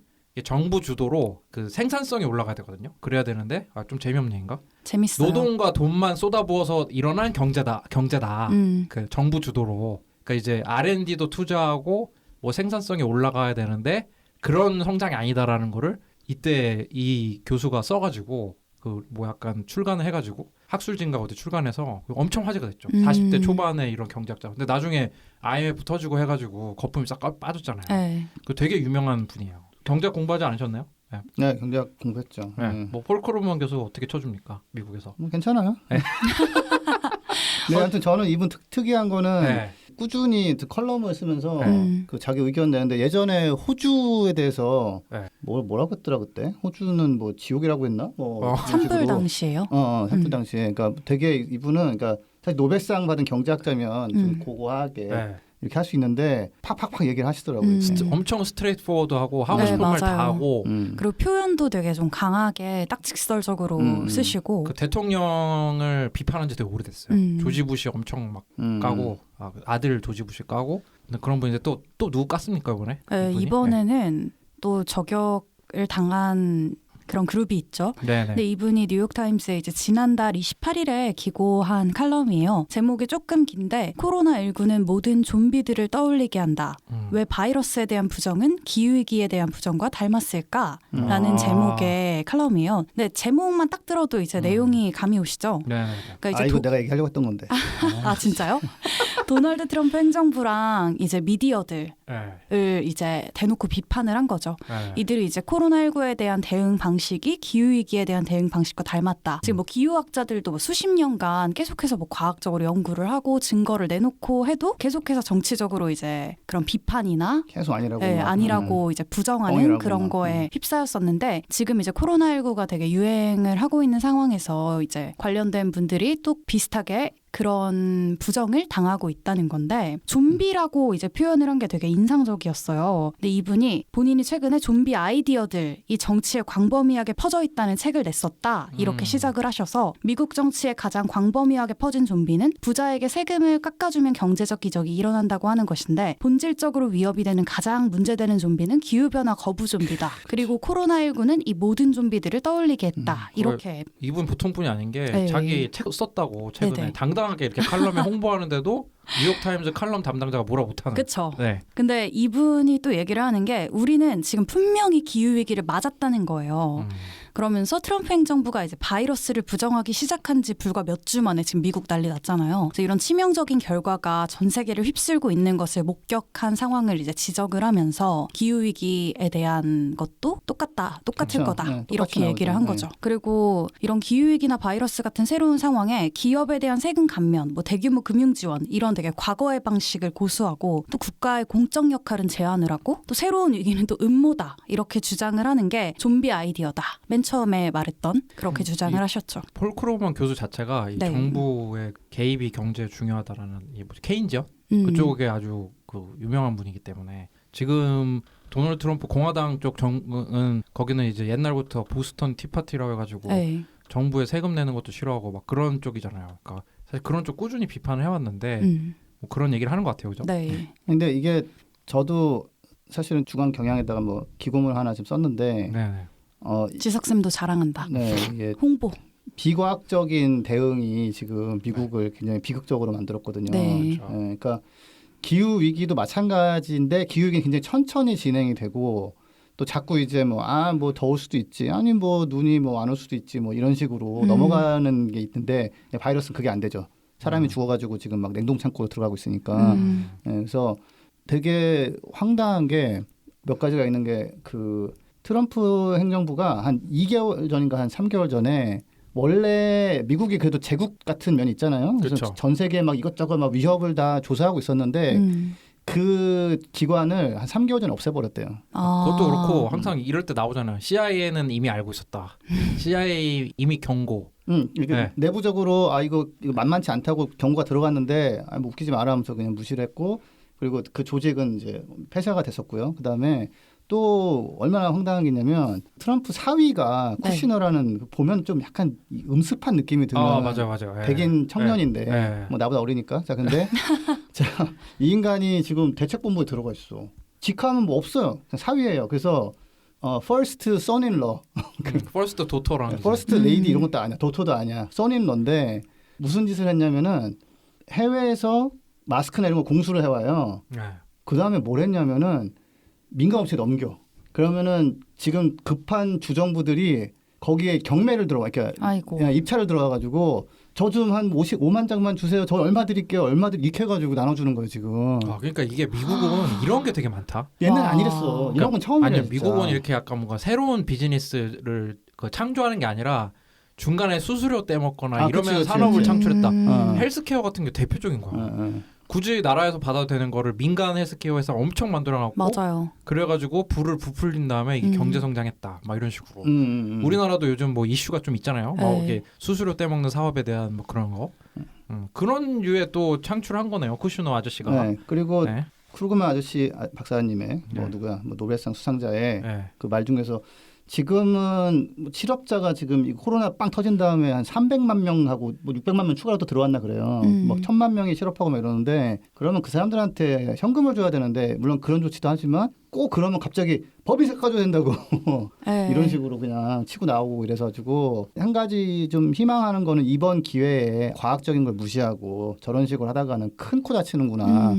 정부 주도로 그 생산성이 올라가야 되거든요. 그래야 되는데 좀 재미없는 얘기인가? 재밌어요. 노동과 돈만 쏟아부어서 일어난 경제다. 그 정부 주도로. 그러니까 이제 R&D도 투자하고 뭐 생산성이 올라가야 되는데 그런 성장이 아니다라는 거를 이때 이 교수가 써가지고 그 뭐 약간 출간을 해가지고 학술지인가 어디 출간해서 엄청 화제가 됐죠. 40대 초반에 이런 경제학자. 근데 나중에 IMF 터지고 해가지고 거품이 싹 빠졌잖아요. 네. 그 되게 유명한 분이에요. 경제학 공부하지 않으셨나요? 네, 경제학 공부했죠. 뭐 폴 크루먼 교수 어떻게 쳐줍니까? 미국에서? 괜찮아요. 네. 네, 하여튼 저는 이분 특이한 거는 네. 꾸준히 컬럼을 쓰면서 네. 그 자기 의견 내는데 예전에 호주에 대해서 네. 뭐라고 했더라 그때 호주는 뭐 지옥이라고 했나? 뭐 산불 당시에요? 산불 당시에 그러니까 되게 이분은 그러니까 사실 노벨상 받은 경제학자면 좀 고고하게 네. 이렇게 할 수 있는데 팍팍팍 얘기를 하시더라고요. 엄청 스트레이트포워드하고 하고 네, 싶은 말 다 맞아요. 하고 그리고 표현도 되게 좀 강하게 딱 직설적으로 쓰시고 그 대통령을 비판한 지 되게 오래됐어요. 조지 부시 엄청 막 까고 아들 조지 부시 까고 근데 그런 분인데 또 누구 깠습니까 이번에? 네, 이분이? 이번에는 또 저격을 당한 그런 그룹이 있죠. 네. 근데 이분이 뉴욕타임스에 이제 지난달 28일에 기고한 칼럼이에요. 제목이 조금 긴데 코로나19는 모든 좀비들을 떠올리게 한다. 왜 바이러스에 대한 부정은 기후위기에 대한 부정과 닮았을까? 라는 제목의 칼럼이에요. 근데 제목만 딱 들어도 이제 내용이 감이 오시죠? 네. 그러니까 이제 이거 내가 얘기하려고 했던 건데. 아 진짜요? 도널드 트럼프 행정부랑 이제 미디어들 네. 이제 대놓고 비판을 한 거죠. 네. 이들이 이제 코로나19에 대한 대응 방식이 기후위기에 대한 대응 방식과 닮았다. 지금 뭐 기후학자들도 뭐 수십 년간 계속해서 뭐 과학적으로 연구를 하고 증거를 내놓고 해도 계속해서 정치적으로 이제 그런 비판이나 계속 아니라고. 네, 아니라고 이제 부정하는 뻥이라고 그런 막. 거에 휩싸였었는데 지금 이제 코로나19가 되게 유행을 하고 있는 상황에서 이제 관련된 분들이 또 비슷하게 그런 부정을 당하고 있다는 건데 좀비라고 이제 표현을 한 게 되게 인상적이었어요. 근데 이분이 본인이 최근에 좀비 아이디어들이 정치에 광범위하게 퍼져 있다는 책을 냈었다. 이렇게 시작을 하셔서 미국 정치에 가장 광범위하게 퍼진 좀비는 부자에게 세금을 깎아주면 경제적 기적이 일어난다고 하는 것인데 본질적으로 위협이 되는 가장 문제되는 좀비는 기후변화 거부 좀비다. 그리고 코로나19는 이 모든 좀비들을 떠올리게 했다. 이렇게 이분 보통 분이 아닌 게 네. 자기 책 썼다고 최근에 네네. 당당하게 이렇게 칼럼에 홍보하는데도 뉴욕타임즈 칼럼 담당자가 뭐라 못하는. 그쵸. 네. 근데 이분이 또 얘기를 하는 게 우리는 지금 분명히 기후위기를 맞았다는 거예요. 그러면서 트럼프 행정부가 이제 바이러스를 부정하기 시작한 지 불과 몇 주 만에 지금 미국 난리 났잖아요. 그래서 이런 치명적인 결과가 전 세계를 휩쓸고 있는 것을 목격한 상황을 이제 지적을 하면서 기후위기에 대한 것도 똑같을 그쵸. 거다. 네, 똑같이 이렇게 얘기를 나오죠. 한 거죠. 그리고 이런 기후위기나 바이러스 같은 새로운 상황에 기업에 대한 세금 감면, 뭐 대규모 금융 지원 이런 되게 과거의 방식을 고수하고 또 국가의 공적 역할은 제한을 하고 또 새로운 위기는 또 음모다 이렇게 주장을 하는 게 좀비 아이디어다. 맨 처음에 말했던 그렇게 주장을 하셨죠. 폴 크로먼 교수 자체가 이 네. 정부의 개입이 경제에 중요하다라는 이 뭐지 케인지언 음. 그쪽에 아주 그 유명한 분이기 때문에 지금 도널드 트럼프 공화당 쪽 정은 거기는 이제 옛날부터 보스턴 티파티라고 해가지고 네. 정부에 세금 내는 것도 싫어하고 막 그런 쪽이잖아요. 그러니까 사실 그런 쪽 꾸준히 비판을 해왔는데 뭐 그런 얘기를 하는 것 같아요, 그죠? 네. 근데 이게 저도 사실은 주간 경향에다가 뭐 기고문 하나 지금 썼는데 네. 지석쌤도 자랑한다. 네, 이게 홍보. 비과학적인 대응이 지금 미국을 굉장히 비극적으로 만들었거든요. 네. 그렇죠. 그러니까 기후 위기도 마찬가지인데 기후 위기는 굉장히 천천히 진행이 되고 또 자꾸 이제 뭐 더울 수도 있지 아니 뭐 눈이 뭐 안 올 수도 있지 뭐 이런 식으로 넘어가는 게 있는데 바이러스는 그게 안 되죠. 사람이 죽어가지고 지금 막 냉동 창고로 들어가고 있으니까. 그래서 되게 황당한 게 몇 가지가 있는 게 그 트럼프 행정부가 한 2개월 전인가 한 3개월 전에 원래 미국이 그래도 제국 같은 면이 있잖아요. 그래서 그쵸. 전 세계 막 이것저것 막 위협을 다 조사하고 있었는데 그 기관을 한 3개월 전에 없애버렸대요. 그것도 그렇고 항상 이럴 때 나오잖아요. CIA는 이미 알고 있었다. CIA 이미 경고. 이게 네. 내부적으로 이거 만만치 않다고 경고가 들어갔는데 뭐 웃기지 마라 하면서 그냥 무시를 했고 그리고 그 조직은 이제 폐쇄가 됐었고요. 그다음에 또 얼마나 황당한 게 있냐면 트럼프 사위가 네. 쿠시너라는 보면 좀 약간 음습한 느낌이 드는 맞아요. 예. 백인 청년인데 예. 뭐 나보다 어리니까 자 근데 이 인간이 지금 대책본부에 들어가 있어. 직함은 뭐 없어요. 그냥 사위예요. 그래서 first son-in-law, 퍼스트 도터랑 first lady 이런 것도 아니야. 도토도 아니야. son-in-law인데 무슨 짓을 했냐면은 해외에서 마스크나 이런 거 공수를 해와요. 네. 그 다음에 뭘 했냐면은 민간업체 넘겨. 그러면은 지금 급한 주정부들이 거기에 경매를 들어가. 그러니까 아이고. 그냥 입찰을 들어가가지고 저 좀 한 55만 장만 주세요. 저 얼마 드릴게요. 얼마 이렇게 해가지고 나눠주는 거예요 지금. 그러니까 이게 미국은 이런 게 되게 많다. 옛날 와. 안 이랬어. 이런 건 처음이야. 아니요, 진짜. 미국은 이렇게 약간 뭔가 새로운 비즈니스를 창조하는 게 아니라 중간에 수수료 떼먹거나 이러면 그치. 산업을 창출했다. 어. 헬스케어 같은 게 대표적인 거야. 어. 굳이 나라에서 받아도 되는 거를 민간 헬스케어 회사 엄청 만들어놨고 맞아요. 그래가지고 불을 부풀린 다음에 이게 경제 성장했다. 막 이런 식으로. 우리나라도 요즘 뭐 이슈가 좀 있잖아요. 막 네. 이렇게 수수료 떼먹는 사업에 대한 뭐 그런 거. 그런 류의 또 창출한 거네요. 쿠슈너 아저씨가. 네. 그리고 네. 크루그만 아저씨 박사님의 뭐 네. 누구야 뭐 노벨상 수상자의 네. 그 말 중에서 지금은 뭐 실업자가 지금 이 코로나 빵 터진 다음에 한 300만 명하고 뭐 600만 명 추가로 또 들어왔나 그래요. 막 1000만 명이 실업하고 막 이러는데 그러면 그 사람들한테 현금을 줘야 되는데 물론 그런 조치도 하지만 꼭 그러면 갑자기 법이 깎아줘야 된다고 네. 이런 식으로 그냥 치고 나오고 이래가지고 한 가지 좀 희망하는 거는 이번 기회에 과학적인 걸 무시하고 저런 식으로 하다가는 큰 코 다치는구나.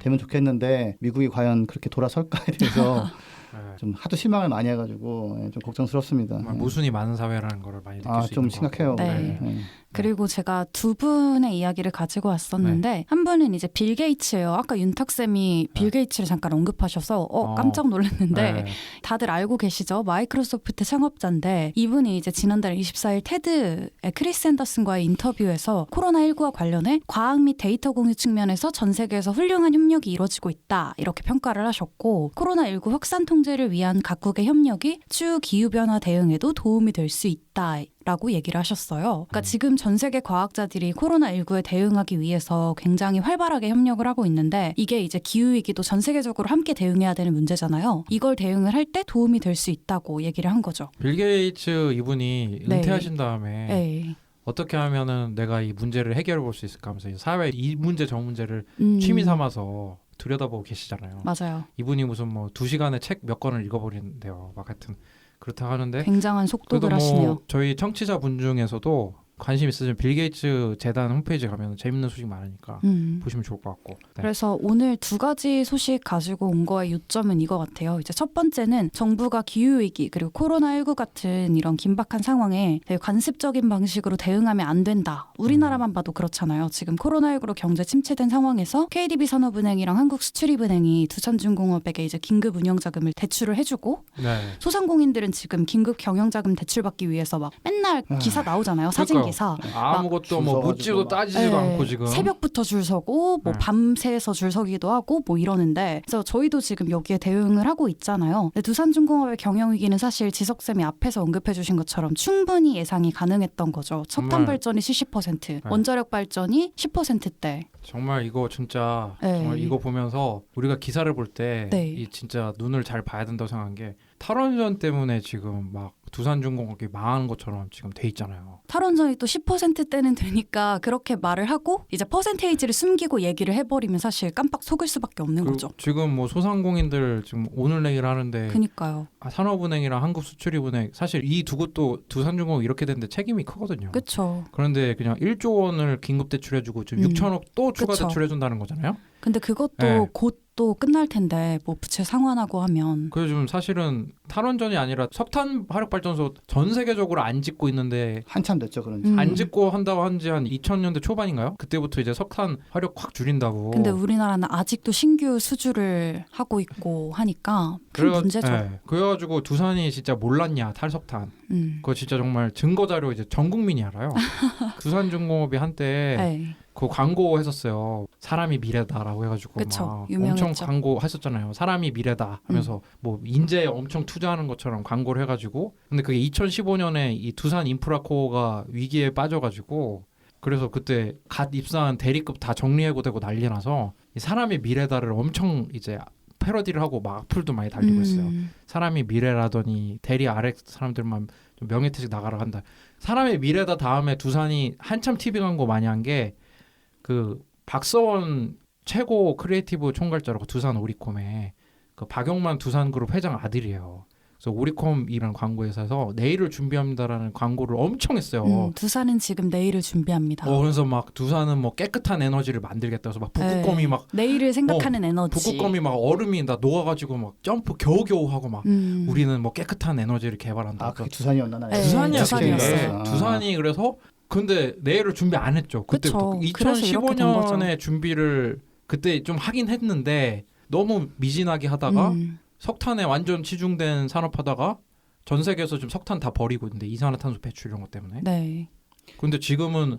되면 좋겠는데 미국이 과연 그렇게 돌아설까에 대해서 네. 좀 하도 실망을 많이 해가지고 좀 걱정스럽습니다. 정말 모순이 많은 사회라는 걸 많이 느낄 수 좀 있는 것 심각해요. 같고. 네. 네. 그리고 제가 두 분의 이야기를 가지고 왔었는데 한 분은 이제 빌 게이츠예요. 아까 윤탁 쌤이 빌 게이츠를 잠깐 언급하셔서 깜짝 놀랐는데 네. 다들 알고 계시죠? 마이크로소프트 창업자인데 이분이 이제 지난달 24일 테드의 크리스 앤더슨과의 인터뷰에서 코로나19와 관련해 과학 및 데이터 공유 측면에서 전 세계에서 훌륭한 협력이 이루어지고 있다 이렇게 평가를 하셨고 코로나19 확산 통제를 위한 각국의 협력이 추후 기후변화 대응에도 도움이 될 수 있다 라고 얘기를 하셨어요. 그러니까 지금 전 세계 과학자들이 코로나19에 대응하기 위해서 굉장히 활발하게 협력을 하고 있는데 이게 이제 기후위기도 전 세계적으로 함께 대응해야 되는 문제잖아요. 이걸 대응을 할 때 도움이 될 수 있다고 얘기를 한 거죠. 빌 게이츠 이분이 네. 은퇴하신 다음에 네. 어떻게 하면은 내가 이 문제를 해결해 볼 수 있을까 하면서 사회 이 문제 저 문제를 취미 삼아서 들여다보고 계시잖아요. 맞아요. 이분이 무슨 뭐 2시간에 책 몇 권을 읽어버리는데요. 막 하여튼 그렇다 하는데 굉장한 속독을 그래도 하시네요. 뭐 저희 청취자분 중에서도 관심 있으시면 빌 게이츠 재단 홈페이지 가면 재밌는 소식 많으니까 보시면 좋을 것 같고. 네. 그래서 오늘 두 가지 소식 가지고 온 거의 요점은 이거 같아요. 이제 첫 번째는 정부가 기후위기 그리고 코로나19 같은 이런 긴박한 상황에 되게 관습적인 방식으로 대응하면 안 된다. 우리나라만 봐도 그렇잖아요. 지금 코로나19로 경제 침체된 상황에서 KDB 산업은행이랑 한국수출입은행이 두산중공업에게 이제 긴급 운영자금을 대출을 해주고 네. 소상공인들은 지금 긴급 경영자금 대출받기 위해서 막 맨날 기사 나오잖아요. 사진 기사. 아무것도 뭐 줄 묻지도 서가지고 따지지도 네, 않고 지금 새벽부터 줄 서고 뭐 네. 밤새서 줄 서기도 하고 뭐 이러는데 그래서 저희도 지금 여기에 대응을 하고 있잖아요. 근데 두산중공업의 경영 위기는 사실 지석쌤이 앞에서 언급해 주신 것처럼 충분히 예상이 가능했던 거죠. 석탄 정말. 발전이 70%, 원자력 발전이 10%대. 정말 이거 진짜 네. 정말 이거 보면서 우리가 기사를 볼 때 네. 이 진짜 눈을 잘 봐야 된다고 생각한 게 탈원전 때문에 지금 막 두산중공업이 망하는 것처럼 지금 돼 있잖아요. 탈원전이 또 10%대는 되니까 그렇게 말을 하고 이제 퍼센테이지를 숨기고 얘기를 해버리면 사실 깜빡 속을 수밖에 없는 그리고 거죠. 지금 뭐 소상공인들 지금 오늘 내일 하는데 그니까요. 산업은행이랑 한국수출입은행 사실 이 두 곳도 두산중공업 이렇게 됐는데 책임이 크거든요. 그렇죠. 그런데 그냥 1조 원을 긴급 대출해주고 지금 6천억 또 추가 그쵸. 대출해준다는 거잖아요. 근데 그것도 네. 곧 또 끝날 텐데 뭐 부채 상환하고 하면 그래서 좀 사실은 탈원전이 아니라 석탄 화력발전소 전 세계적으로 안 짓고 있는데 한참 됐죠 그런지. 음. 안 짓고 한다고 한지 한 2000년대 초반인가요? 그때부터 이제 석탄 화력 확 줄인다고. 근데 우리나라는 아직도 신규 수주를 하고 있고 하니까 큰 문제죠. 네. 그래가지고 두산이 진짜 몰랐냐 탈석탄. 그거 진짜 정말 증거 자료 이제 전 국민이 알아요. 두산중공업이 한때 네. 그 광고 했었어요. 사람이 미래다라고 해가지고 그쵸. 막 유명했죠. 엄청 광고 했었잖아요. 사람이 미래다 하면서 뭐 인재에 엄청 투자하는 것처럼 광고를 해가지고 근데 그게 2015년에 이 두산 인프라코어가 위기에 빠져가지고 그래서 그때 갓 입사한 대리급 다 정리해고되고 난리 나서 이 사람이 미래다를 엄청 이제 패러디를 하고 막 악플도 많이 달리고 했어요. 사람이 미래라더니 대리 아래 사람들만 좀 명예퇴직 나가라 한다. 사람의 미래다 다음에 두산이 한참 TV 광고 많이 한 게 그 박서원 최고 크리에이티브 총괄자라고 두산 오리콤에 그 박용만 두산그룹 회장 아들이에요. 그래서 오리콤이라는 광고회사에서 내일을 준비합니다라는 광고를 엄청 했어요. 두산은 지금 내일을 준비합니다. 그래서 막 두산은 뭐 깨끗한 에너지를 만들겠다 해서 막 북극곰이 네. 막 내일을 생각하는 에너지. 북극곰이 막 얼음이 다 녹아가지고 막 점프 겨우겨우 하고 막 우리는 뭐 깨끗한 에너지를 개발한다. 아 그게 두산이었나? 나 네, 두산이야 두산이었어요. 그게. 두산이 그래서 근데 내일을 준비 안 했죠. 그때부터 그쵸. 그래서 이렇게 된 거죠. 2015년에 준비를 그때 좀 하긴 했는데 너무 미진하게 하다가 석탄에 완전 치중된 산업하다가 전 세계에서 지금 석탄 다 버리고 있는데 이산화탄소 배출 이런 것 때문에. 네. 근데 지금은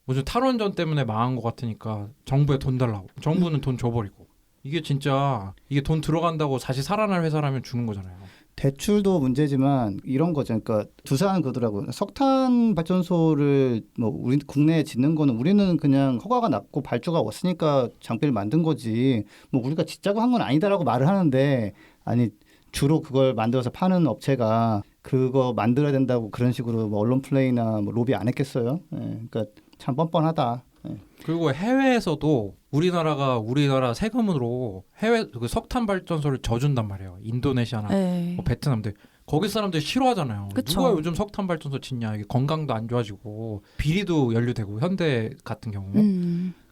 무슨 탈원전 때문에 망한 것 같으니까 정부에 돈 달라고. 정부는 돈 줘버리고. 이게 진짜 이게 돈 들어간다고 다시 살아날 회사라면 주는 거잖아요. 대출도 문제지만 이런 거죠. 그러니까 두산은 그러더라고요. 석탄 발전소를 뭐 우리 국내에 짓는 거는 우리는 그냥 허가가 났고 발주가 왔으니까 장비를 만든 거지. 뭐 우리가 짓자고 한 건 아니다라고 말을 하는데 아니 주로 그걸 만들어서 파는 업체가 그거 만들어야 된다고 그런 식으로 뭐 언론 플레이나 뭐 로비 안 했겠어요. 예, 그러니까 참 뻔뻔하다. 예. 그리고 해외에서도 우리나라 세금으로 해외 그 석탄 발전소를 져준단 말이에요. 인도네시아나 네. 뭐 베트남들 거기 사람들이 싫어하잖아요. 그쵸. 누가 요즘 석탄 발전소 짓냐? 이게 건강도 안 좋아지고 비리도 연루되고 현대 같은 경우.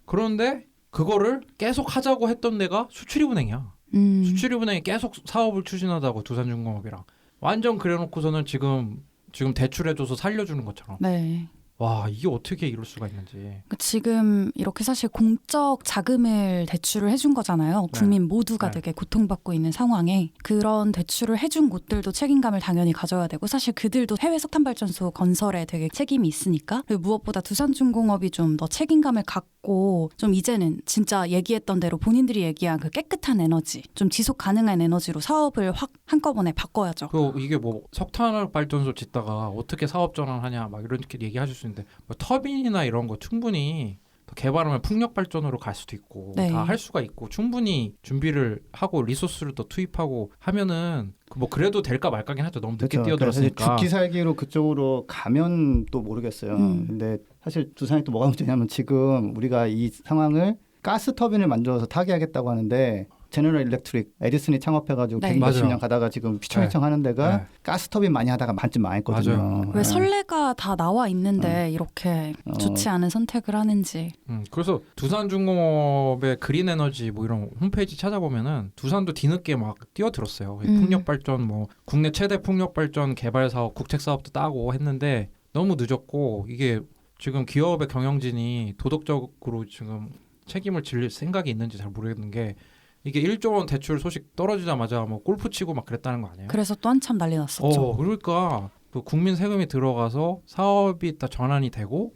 그런데 그거를 계속 하자고 했던 데가 수출입은행이야. 수출입은행이 계속 사업을 추진하다고 두산중공업이랑 완전 그래놓고서는 지금 대출해줘서 살려주는 것처럼. 네. 와 이게 어떻게 이럴 수가 있는지. 그러니까 지금 이렇게 사실 공적 자금을 대출을 해준 거잖아요. 네. 국민 모두가 네. 되게 고통받고 있는 상황에 그런 대출을 해준 곳들도 책임감을 당연히 가져야 되고 사실 그들도 해외 석탄발전소 건설에 되게 책임이 있으니까 그리고 무엇보다 두산중공업이 좀 더 책임감을 갖고 좀 이제는 진짜 얘기했던 대로 본인들이 얘기한 그 깨끗한 에너지 좀 지속 가능한 에너지로 사업을 확 한꺼번에 바꿔야죠. 그 이게 뭐 석탄 발전소 짓다가 어떻게 사업 전환하냐 막 이렇게 얘기하실 수 있는데 뭐 터빈이나 이런 거 충분히 더 개발하면 풍력 발전으로 갈 수도 있고 네. 다 할 수가 있고 충분히 준비를 하고 리소스를 더 투입하고 하면은 뭐 그래도 될까 말까긴 하죠. 너무 늦게 그렇죠. 그래서 뛰어들었으니까. 죽기 살기로 그쪽으로 가면 또 모르겠어요. 근데 사실 두산이 또 뭐가 문제냐면 지금 우리가 이 상황을 가스 터빈을 만들어서 타개하겠다고 하는데 제너럴 일렉트릭 에디슨이 창업해가지고 네. 120년 맞아요. 가다가 지금 휘청휘청 하는 데가 네. 가스 터빈 많이 하다가 만점 망했거든요. 맞아요. 왜 네. 선례가 다 나와 있는데 이렇게 좋지 않은 선택을 하는지. 그래서 두산중공업의 그린 에너지 뭐 이런 홈페이지 찾아보면은 두산도 뒤늦게 막 뛰어들었어요. 풍력 발전 뭐 국내 최대 풍력 발전 개발 사업 국책 사업도 따고 했는데 너무 늦었고 이게 지금 기업의 경영진이 도덕적으로 지금 책임을 질 생각이 있는지 잘 모르겠는 게 이게 1조 원 대출 소식 떨어지자마자 뭐 골프 치고 막 그랬다는 거 아니에요? 그래서 또 한참 난리 났었죠. 그러니까 그 국민 세금이 들어가서 사업이 딱 전환이 되고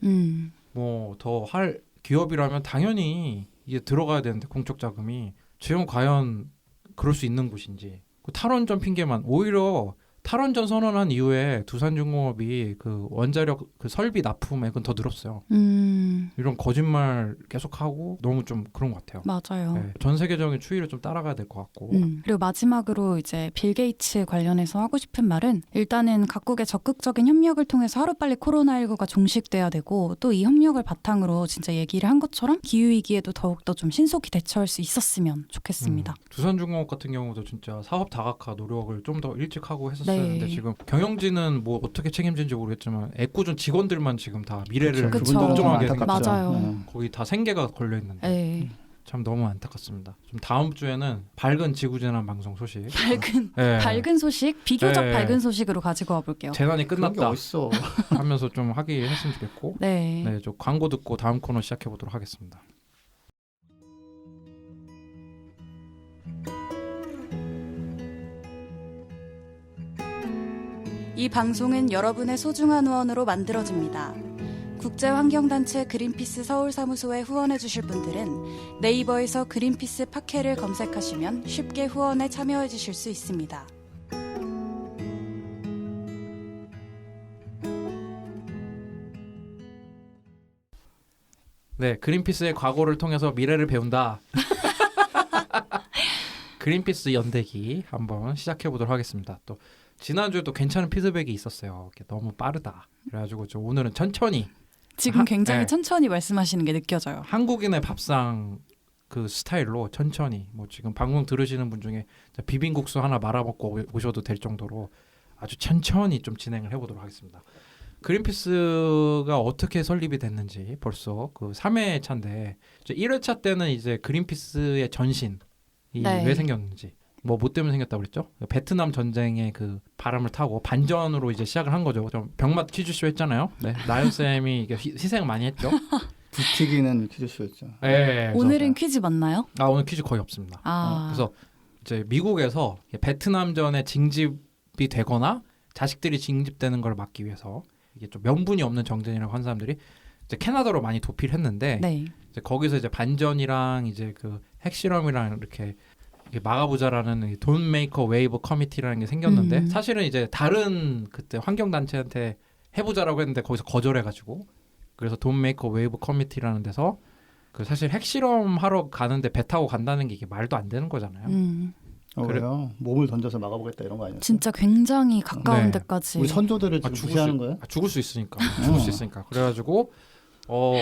뭐 더 할 기업이라면 당연히 이게 들어가야 되는데 공적 자금이 지금 과연 그럴 수 있는 곳인지 그 탈원전 핑계만 오히려 탈원전 선언한 이후에 두산중공업이 그 원자력 그 설비 납품액은 더 늘었어요. 이런 거짓말 계속하고 너무 좀 그런 것 같아요. 맞아요. 네, 전 세계적인 추이를 좀 따라가야 될 것 같고. 그리고 마지막으로 이제 빌 게이츠 관련해서 하고 싶은 말은 일단은 각국의 적극적인 협력을 통해서 하루빨리 코로나19가 종식돼야 되고 또 이 협력을 바탕으로 진짜 얘기를 한 것처럼 기후위기에도 더욱더 좀 신속히 대처할 수 있었으면 좋겠습니다. 두산중공업 같은 경우도 진짜 사업 다각화 노력을 좀 더 일찍 하고 했었어야 네. 하는데 지금 경영진은 뭐 어떻게 책임진지 모르겠지만 애꿎은 직원들만 지금 다 미래를 그쵸. 걱정하게 그쵸. 생겼죠. 맞아요. 거기 다 생계가 걸려 있는데 네. 참 너무 안타깝습니다. 좀 다음 주에는 밝은 지구재난 방송 소식. 밝은 밝은 소식, 비교적 네. 밝은 소식으로 가지고 와볼게요. 재난이 그런 게 끝났다 어딨어. 하면서 좀 하기 했으면 좋겠고. 네. 네, 저 광고 듣고 다음 코너 시작해 보도록 하겠습니다. 이 방송은 여러분의 소중한 후원으로 만들어집니다. 국제환경단체 그린피스 서울사무소에 후원해주실 분들은 네이버에서 그린피스 팟캐를 검색하시면 쉽게 후원에 참여해주실 수 있습니다. 네, 그린피스의 과거를 통해서 미래를 배운다. 그린피스 연대기 한번 시작해 보도록 하겠습니다. 또 지난주에도 괜찮은 피드백이 있었어요. 이게 너무 빠르다. 그래가지고 저 오늘은 천천히 지금 굉장히 네. 천천히 말씀하시는 게 느껴져요. 한국인의 밥상 그 스타일로 천천히 뭐 지금 방송 들으시는 분 중에 비빔국수 하나 말아먹고 오셔도 될 정도로 아주 천천히 좀 진행을 해보도록 하겠습니다. 그린피스가 어떻게 설립이 됐는지 벌써 그 3회 차인데 1회차 때는 이제 그린피스의 전신이 네. 왜 생겼는지 뭐 때문에 생겼다고 그랬죠? 베트남 전쟁의 그 바람을 타고 반전으로 이제 시작을 한 거죠. 좀 병맛 퀴즈쇼 했잖아요. 네. 나연 쌤이 이게 희생 많이 했죠. 부티기는 퀴즈쇼였죠. 네, 오늘은 퀴즈 맞나요? 오늘 퀴즈 거의 없습니다. 아, 그래서 이제 미국에서 베트남전에 징집이 되거나 자식들이 징집되는 걸 막기 위해서 이게 좀 명분이 없는 정전이라고 한 사람들이 이제 캐나다로 많이 도피를 했는데 네. 이제 거기서 이제 반전이랑 이제 그 핵실험이랑 이렇게 막아보자라는 돈 메이커 웨이브 커미티라는 게 생겼는데 사실은 이제 다른 그때 환경 단체한테 해보자라고 했는데 거기서 거절해가지고 그래서 돈 메이커 웨이브 커미티라는 데서 그 사실 핵실험 하러 가는데 배 타고 간다는 게 이게 말도 안 되는 거잖아요. 그래요? 몸을 던져서 막아보겠다 이런 거 아니었어요? 진짜 굉장히 가까운 네. 데까지. 우리 선조들을 지금 무시하는 거예요? 죽을 수 있으니까. 죽을 수 있으니까. 그래가지고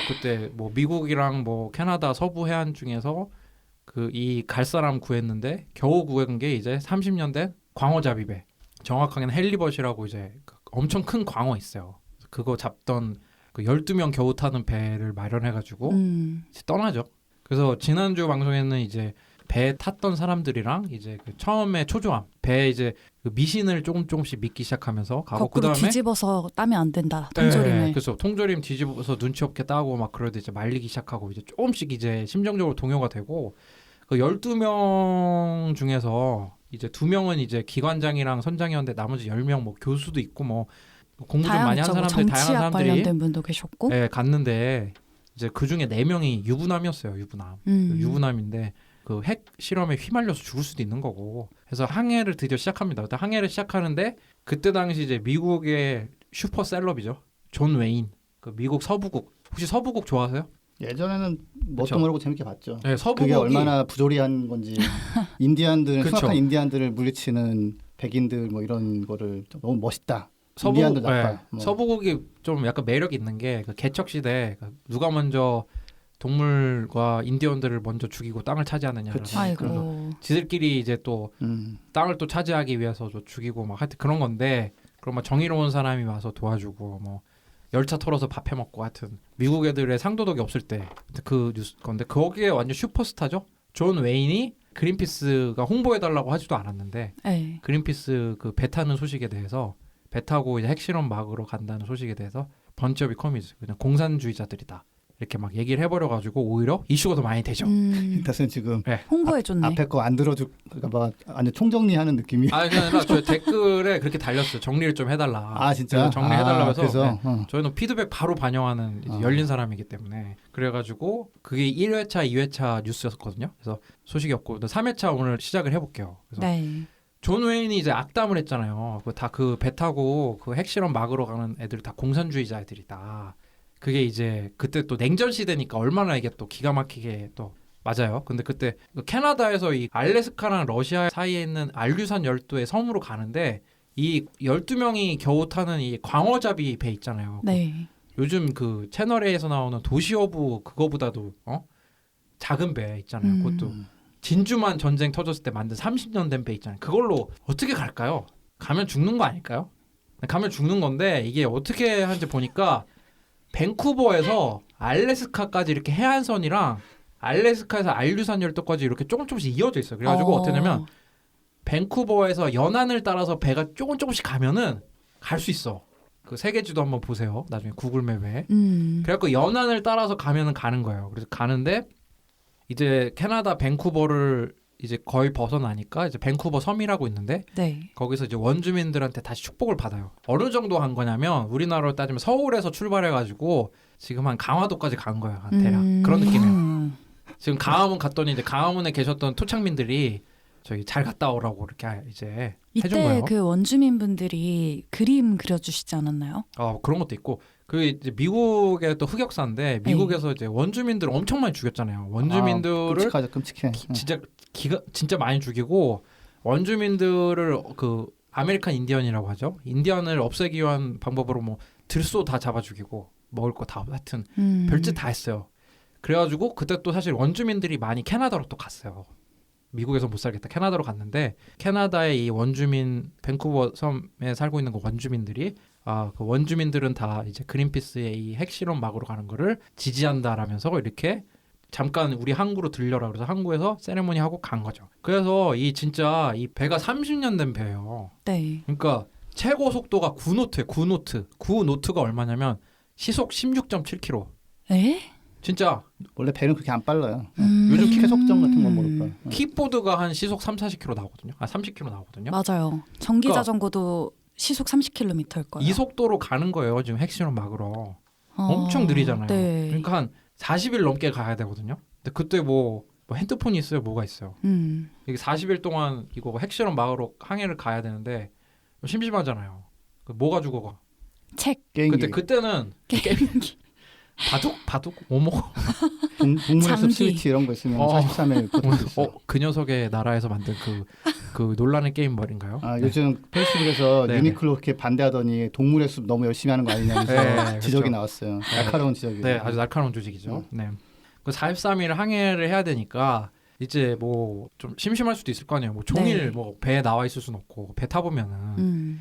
그때 뭐 미국이랑 뭐 캐나다 서부 해안 중에서 그 이 갈 사람 구했는데 겨우 구한 게 이제 30년 된 광어잡이배. 정확하게는 헬리벗이라고 이제 엄청 큰 광어 있어요. 그거 잡던 그 12명 겨우 타는 배를 마련해가지고 이제 떠나죠. 그래서 지난주 방송에는 이제 배 탔던 사람들이랑 이제 그 처음에 초조함, 배 이제 그 미신을 조금씩 믿기 시작하면서 가고 그 거꾸로 다음에 뒤집어서 따면 안 된다. 통조림을. 그래서 통조림 뒤집어서 눈치 없게 따고 막 그러다 이제 말리기 시작하고 이제 조금씩 이제 심정적으로 동요가 되고 그 12명 중에서 이제 2명은 이제 기관장이랑 선장이었는데 나머지 10명 뭐 교수도 있고 뭐 공부 좀 많이 한 다양했죠. 사람들 다양한 정치학 사람들이 관련된 분도 계셨고. 갔는데 이제 그 중에 4명이 유부남이었어요. 유부남. 유부남인데 그 핵 실험에 휘말려서 죽을 수도 있는 거고. 그래서 항해를 드디어 시작합니다. 그때 항해를 시작하는데 그때 당시 이제 미국의 슈퍼 셀럽이죠. 존 웨인. 그 미국 서부국. 혹시 서부국 좋아하세요? 예전에는 뭣도 그쵸. 모르고 재밌게 봤죠. 네, 서부국이 그게 얼마나 부조리한 건지 인디안들 그쵸. 흉악한 인디안들을 물리치는 백인들 뭐 이런 거를 좀 너무 멋있다. 서부, 인디안들 나빠. 뭐. 서부국이 좀 약간 매력 있는 게 그 개척 시대 누가 먼저 동물과 인디언들을 먼저 죽이고 땅을 차지하느냐. 그치. 아이고. 지들끼리 이제 또 땅을 또 차지하기 위해서 또 죽이고 막 하여튼 그런 건데 그럼 막 정의로운 사람이 와서 도와주고 뭐 열차 털어서 밥 해 먹고 하여튼 미국 애들의 상도덕이 없을 때 그 뉴스 건데 거기에 완전 슈퍼스타죠. 존 웨인이 그린피스가 홍보해 달라고 하지도 않았는데 네. 그린피스 그 배 타는 소식에 대해서 배 타고 이제 핵실험 막으러 간다는 소식에 대해서 번치 오브 커미즈 그냥 공산주의자들이다. 이렇게 막 얘기를 해버려가지고 오히려 이슈가 더 많이 되죠. 다스는 지금 홍보해줬네. 앞에 거 안 들어줄 그러니까 막 완전 총정리하는 느낌이. 아니 그게 아니라 저 댓글에 그렇게 달렸어요. 정리를 좀 해달라. 아 진짜 그래서 정리해달라고 해서 그래서 저희는 피드백 바로 반영하는 이제 열린 사람이기 때문에 그래가지고 그게 1회차 2회차 뉴스였거든요. 그래서 소식이 없고 3회차 오늘 시작을 해볼게요. 그래서 네. 존 웨인이 이제 악담을 했잖아요. 다 그 배 타고 그 핵실험 막으러 가는 애들 다 공산주의자 애들이다. 그게 이제 그때 또 냉전 시대니까 얼마나 이게 또 기가 막히게 또 맞아요. 근데 그때 캐나다에서 이 알래스카랑 러시아 사이에 있는 알류산 열도의 섬으로 가는데 이 12명이 겨우 타는 이 광어잡이 배 있잖아요. 네. 요즘 그 채널A에서 나오는 도시어부 그거보다도 작은 배 있잖아요. 그것도 진주만 전쟁 터졌을 때 만든 30년 된 배 있잖아요. 그걸로 어떻게 갈까요? 가면 죽는 거 아닐까요? 가면 죽는 건데 이게 어떻게 하는지 보니까 밴쿠버에서 알래스카까지 이렇게 해안선이랑 알래스카에서 알류산 열도까지 이렇게 조금씩 이어져 있어요. 그래가지고 어떻게 되냐면 밴쿠버에서 연안을 따라서 배가 조금씩 가면은 갈 수 있어. 그 세계지도 한번 보세요. 나중에 구글맵에. 그래갖고 연안을 따라서 가면은 가는 거예요. 그래서 가는데 이제 캐나다 밴쿠버를 이제 거의 벗어나니까 이제 밴쿠버 섬이라고 있는데 네. 거기서 이제 원주민들한테 다시 축복을 받아요. 어느 정도 한 거냐면 우리나라로 따지면 서울에서 출발해가지고 지금 한 강화도까지 간 거예요. 한 대략 그런 느낌이에요. 지금 강화문 갔더니 이제 강화문에 계셨던 토착민들이 저기 잘 갔다 오라고 이렇게 이제 해준 이때 거예요. 그 원주민분들이 그림 그려주시지 않았나요? 그런 것도 있고 그 이제 미국의 또 흑역사인데 미국에서 이제 원주민들을 엄청 많이 죽였잖아요. 원주민들을 끔찍하죠, 끔찍해. 진짜 많이 죽이고 원주민들을 그 아메리칸 인디언이라고 하죠. 인디언을 없애기 위한 방법으로 뭐 들소 다 잡아 죽이고 먹을 거 다 하여튼 별짓 다 했어요. 그래가지고 그때 또 사실 원주민들이 많이 캐나다로 또 갔어요. 미국에서 못 살겠다 캐나다로 갔는데 캐나다의 이 원주민 밴쿠버 섬에 살고 있는 그 원주민들이 그 원주민들은 다 이제 그린피스의 이 핵실험 막으로 가는 거를 지지한다라면서 이렇게 잠깐 우리 항구로 들려라 그래서 항구에서 세레모니 하고 간 거죠. 그래서 이 진짜 이 배가 30년 된 배예요. 네. 그러니까 최고 속도가 9노트예요. 9노트. 9노트가 얼마냐면 시속 16.7km. 에? 진짜 원래 배는 그렇게 안 빨라요. 요즘 키속정 같은 건 모를까. 킥보드가 한 시속 30-40km 나오거든요. 30km 나오거든요. 맞아요. 전기 그러니까 자전거도 시속 30km일 거예요. 이 속도로 가는 거예요. 지금 핵실험 막으러. 엄청 느리잖아요. 네. 그러니까 한 40일 넘게 가야 되거든요. 근데 그때 뭐 핸드폰이 있어요? 뭐가 있어요? 이게 40일 동안 이거 핵실험 막으러 항해를 가야 되는데 심심하잖아요. 뭐 가지고 가? 책. 게임기. 그때는 게임기. 바둑 뭐 먹어? 동물의 숲 장기. 스위치 이런 거 있으면 43일 버틸 수 있어. 그 녀석의 나라에서 만든 그 논란의 게임 말인가요? 요즘 페이스북에서 네. 유니클로 그렇게 반대하더니 동물의 숲 너무 열심히 하는 거 아니냐면서 네, 지적이 그렇죠. 나왔어요. 날카로운 지적이. 네, 아주 날카로운 조직이죠. 네. 그 43일 항해를 해야 되니까 이제 뭐 좀 심심할 수도 있을 거 아니에요. 뭐 종일 네. 뭐 배에 나와 있을 수는 없고 배 타보면은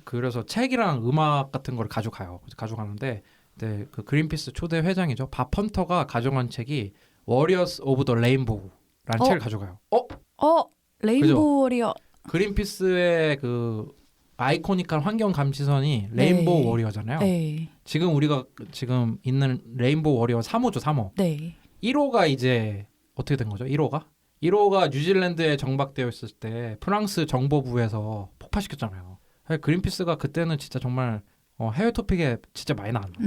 그래서 책이랑 음악 같은 걸 가져가요. 가져가는데 네, 그 그린피스 초대 회장이죠. 밥 헌터가 가져간 책이 워리어스 오브 더 레인보우라는 책을 가져가요. 레인보우 그죠? 워리어. 그린피스의 그 아이코닉한 환경 감시선이 레인보우 네. 워리어잖아요. 네. 지금 우리가 지금 있는 레인보우 워리어 3호죠, 3호. 네. 1호가 이제 어떻게 된 거죠? 1호가 뉴질랜드에 정박되어 있을 때 프랑스 정보부에서 폭파시켰잖아요. 그린피스가 그때는 진짜 정말 해외 토픽에 진짜 많이 나왔나.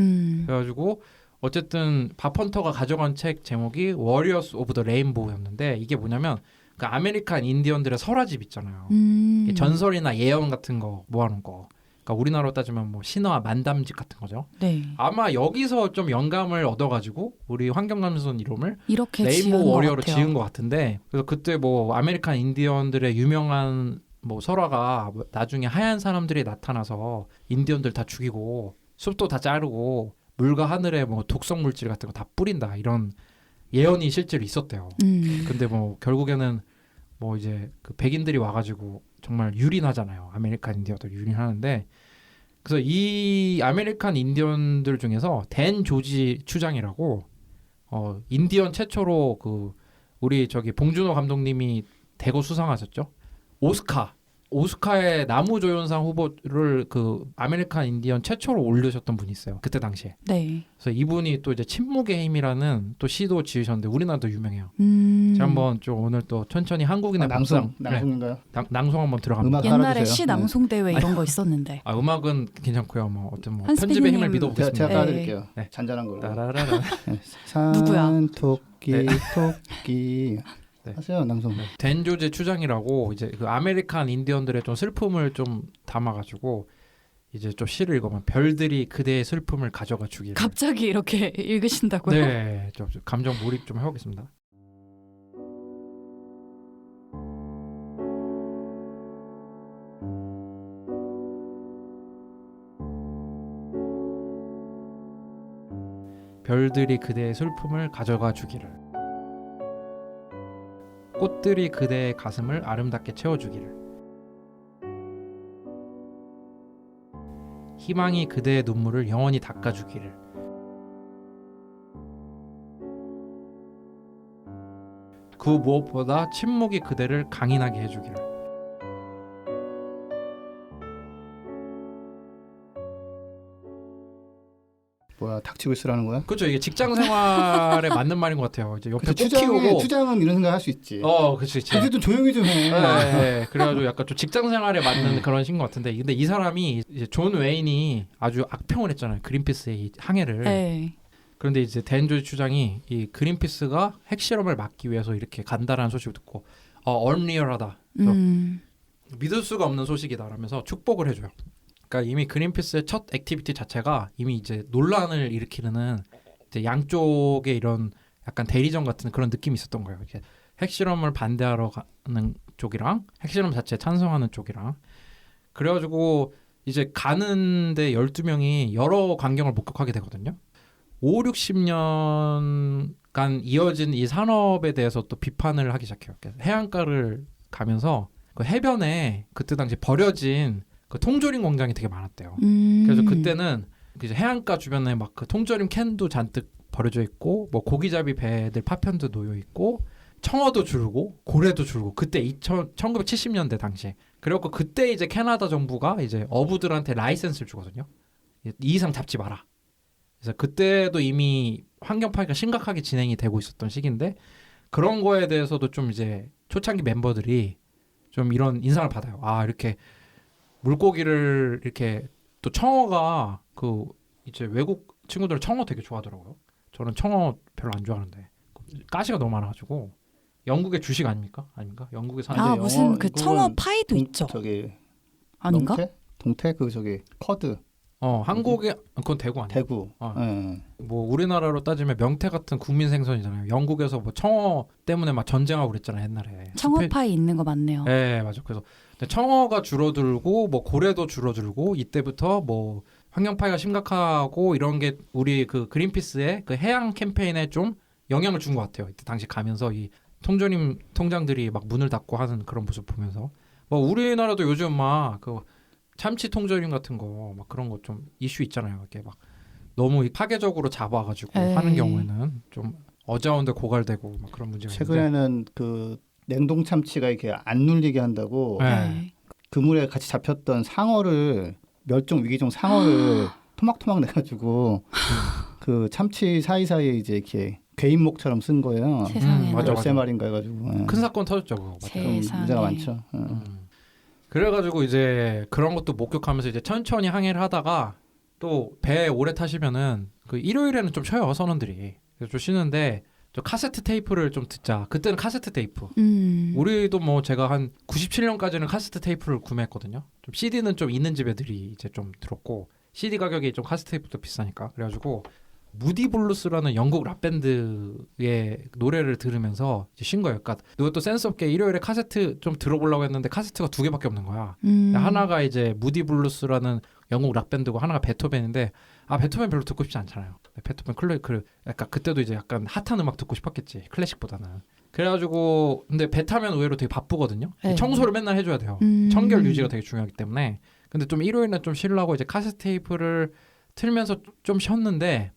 그래가지고 어쨌든 밥 헌터가 가져간 책 제목이 워리어스 오브 더 레인보우였는데 이게 뭐냐면 그 아메리칸 인디언들의 설화집 있잖아요. 전설이나 예언 같은 거 모아놓은 거. 그러니까 우리나라로 따지면 뭐 신화 만담집 같은 거죠. 네. 아마 여기서 좀 영감을 얻어가지고 우리 환경감시선 이름을 이렇게 지은 레인보우 것 워리어로 같아요. 지은 것 같은데 그래서 그때 뭐 아메리칸 인디언들의 유명한 뭐 설화가 나중에 하얀 사람들이 나타나서 인디언들 다 죽이고 숲도 다 자르고 물과 하늘에 뭐 독성 물질 같은 거 다 뿌린다 이런 예언이 실제로 있었대요. 근데 뭐 결국에는 뭐 이제 그 백인들이 와가지고 정말 유린하잖아요. 아메리칸 인디언들 유린하는데 그래서 이 아메리칸 인디언들 중에서 댄 조지 추장이라고 인디언 최초로 그 우리 저기 봉준호 감독님이 대거 수상하셨죠. 오스카의 나무조연상 후보를 그 아메리칸 인디언 최초로 올리셨던 분이 있어요. 그때 당시에. 네. 그래서 이분이 또 이제 침묵의 힘이라는 또 시도 지으셨는데 우리나라도 유명해요. 제가 한번 좀 오늘 또 천천히 한국인의 복상 낭송인가요? 낭송 한번 들어갑니다. 음악 옛날에 깔아주세요. 시 낭송 대회 이런 거 있었는데. 음악은 괜찮고요. 뭐 어떤 뭐 한스 편집의 힘을 PD님. 믿어보겠습니다. 제가 네. 깔아드릴게요. 네. 잔잔한 걸로. 따라라라. 누구야? 토끼 네. 토끼 네. 하세요 낭송. 댄 조지 추장이라고 이제 그 아메리칸 인디언들의 좀 슬픔을 좀 담아가지고 이제 좀 시를 읽으면 별들이 그대의 슬픔을 가져가 주기를. 갑자기 이렇게 읽으신다고요? 네, 좀 감정 몰입 좀 해보겠습니다. 별들이 그대의 슬픔을 가져가 주기를. 꽃들이 그대의 가슴을 아름답게 채워주기를. 희망이 그대의 눈물을 영원히 닦아주기를. 그 무엇보다 침묵이 그대를 강인하게 해주기를. 뭐야 닥치고 있으라는 거야? 그렇죠. 이게 직장 생활에 맞는 말인 것 같아요. 이제 옆에 그래서 꼭 키우고. 추장은 이런 생각 할 수 있지. 그렇지. 자기도 조용히 좀 해. 네, 그래가지고 약간 좀 직장 생활에 맞는 그런 신 것 같은데, 근데 이 사람이 이제 존 웨인이 아주 악평을 했잖아요. 그린피스의 이 항해를. 네. 그런데 이제 댄 조지 추장이 이 그린피스가 핵실험을 막기 위해서 이렇게 간다라는 소식을 듣고 얼리얼하다. 믿을 수가 없는 소식이다라면서 축복을 해줘요. 그러니까 이미 그린피스의 첫 액티비티 자체가 이미 이제 논란을 일으키는 이제 양쪽의 이런 약간 대리전 같은 그런 느낌이 있었던 거예요. 이렇게 핵실험을 반대하러 가는 쪽이랑 핵실험 자체에 찬성하는 쪽이랑 그래가지고 이제 가는데 12명이 여러 광경을 목격하게 되거든요. 5, 60년간 이어진 이 산업에 대해서 또 비판을 하기 시작해요. 해안가를 가면서 그 해변에 그때 당시 버려진 그 통조림 공장이 되게 많았대요. 그래서 그때는 이제 해안가 주변에 막 그 통조림 캔도 잔뜩 버려져 있고 뭐 고기잡이 배들 파편도 놓여 있고 청어도 줄고 고래도 줄고 그때 1970년대 당시에 그래갖고 그때 이제 캐나다 정부가 이제 어부들한테 라이센스를 주거든요. 이 이상 잡지 마라. 그래서 그때도 이미 환경 파괴가 심각하게 진행이 되고 있었던 시기인데 그런 거에 대해서도 좀 이제 초창기 멤버들이 좀 이런 인상을 받아요. 아 이렇게 물고기를 이렇게 또 청어가 그 이제 외국 친구들은 청어 되게 좋아하더라고요. 저는 청어 별로 안 좋아하는데 가시가 너무 많아가지고 영국의 주식 아닙니까? 영국에 사는 근데 무슨 그 이거는 청어 파이도 있죠. 저기 아닌가? 동태 그 저기 커드. 한국에 그건 대구 아니에요? 대구. 네. 뭐 우리나라로 따지면 명태 같은 국민 생선이잖아요. 영국에서 뭐 청어 때문에 막 전쟁하고 그랬잖아요 옛날에. 청어 파이 있는 거 맞네요. 네 맞아. 그래서 청어가 줄어들고 뭐 고래도 줄어들고 이때부터 뭐 환경 파괴가 심각하고 이런 게 우리 그 그린피스의 그 해양 캠페인에 좀 영향을 준 것 같아요. 이때 당시 가면서 이 통조림 통장들이 막 문을 닫고 하는 그런 모습 보면서 뭐 우리나라도 요즘 막 그 참치 통조림 같은 거 막 그런 거 좀 이슈 있잖아요. 이렇게 막 너무 파괴적으로 잡아가지고 에이. 하는 경우에는 좀 어자운드 고갈되고 막 그런 문제가 있는데. 최근에는 그 냉동 참치가 이렇게 안 눌리게 한다고 네. 그물에 같이 잡혔던 상어를 멸종 위기종 상어를 토막토막 내가지고 그 참치 사이사이에 이제 이렇게 괴인목처럼 쓴 거예요. 세상에. 맞아, 열세 마리인가 해가지고 예. 큰 사건 터졌죠 그거. 맞아요. 좀 세상에. 문제가 많죠. 예. 그래가지고 이제 그런 것도 목격하면서 이제 천천히 항해를 하다가 또 배 오래 타시면은 그 일요일에는 좀 쉬어요 선원들이. 그래서 좀 쉬는데 저 카세트 테이프를 좀 듣자. 그때는 카세트 테이프. 우리도 뭐 제가 한 97년까지는 카세트 테이프를 구매했거든요. 좀 CD는 좀 있는 집 애들이 이제 좀 들었고 CD 가격이 좀 카세트 테이프도 비싸니까. 그래가지고 무디 블루스라는 영국 랍 밴드의 노래를 들으면서 이제 쉰 거예요. 그러니까 이것도 센스 없게 일요일에 카세트 좀 들어보려고 했는데 카세트가 2개밖에 없는 거야. 하나가 이제 무디 블루스라는 영국 락 밴드고 하나가 베토벤인데 베토벤 별로 듣고 싶지 않잖아요. 베토벤 클래식 약간 그때도 이제 약간 핫한 음악 듣고 싶었겠지 클래식보다는. 그래가지고 근데 배 타면 의외로 되게 바쁘거든요. 네. 청소를 맨날 해줘야 돼요. 청결 유지가 되게 중요하기 때문에. 근데 좀 일요일날 좀 쉬려고 이제 카세트 테이프를 틀면서 좀 쉬었는데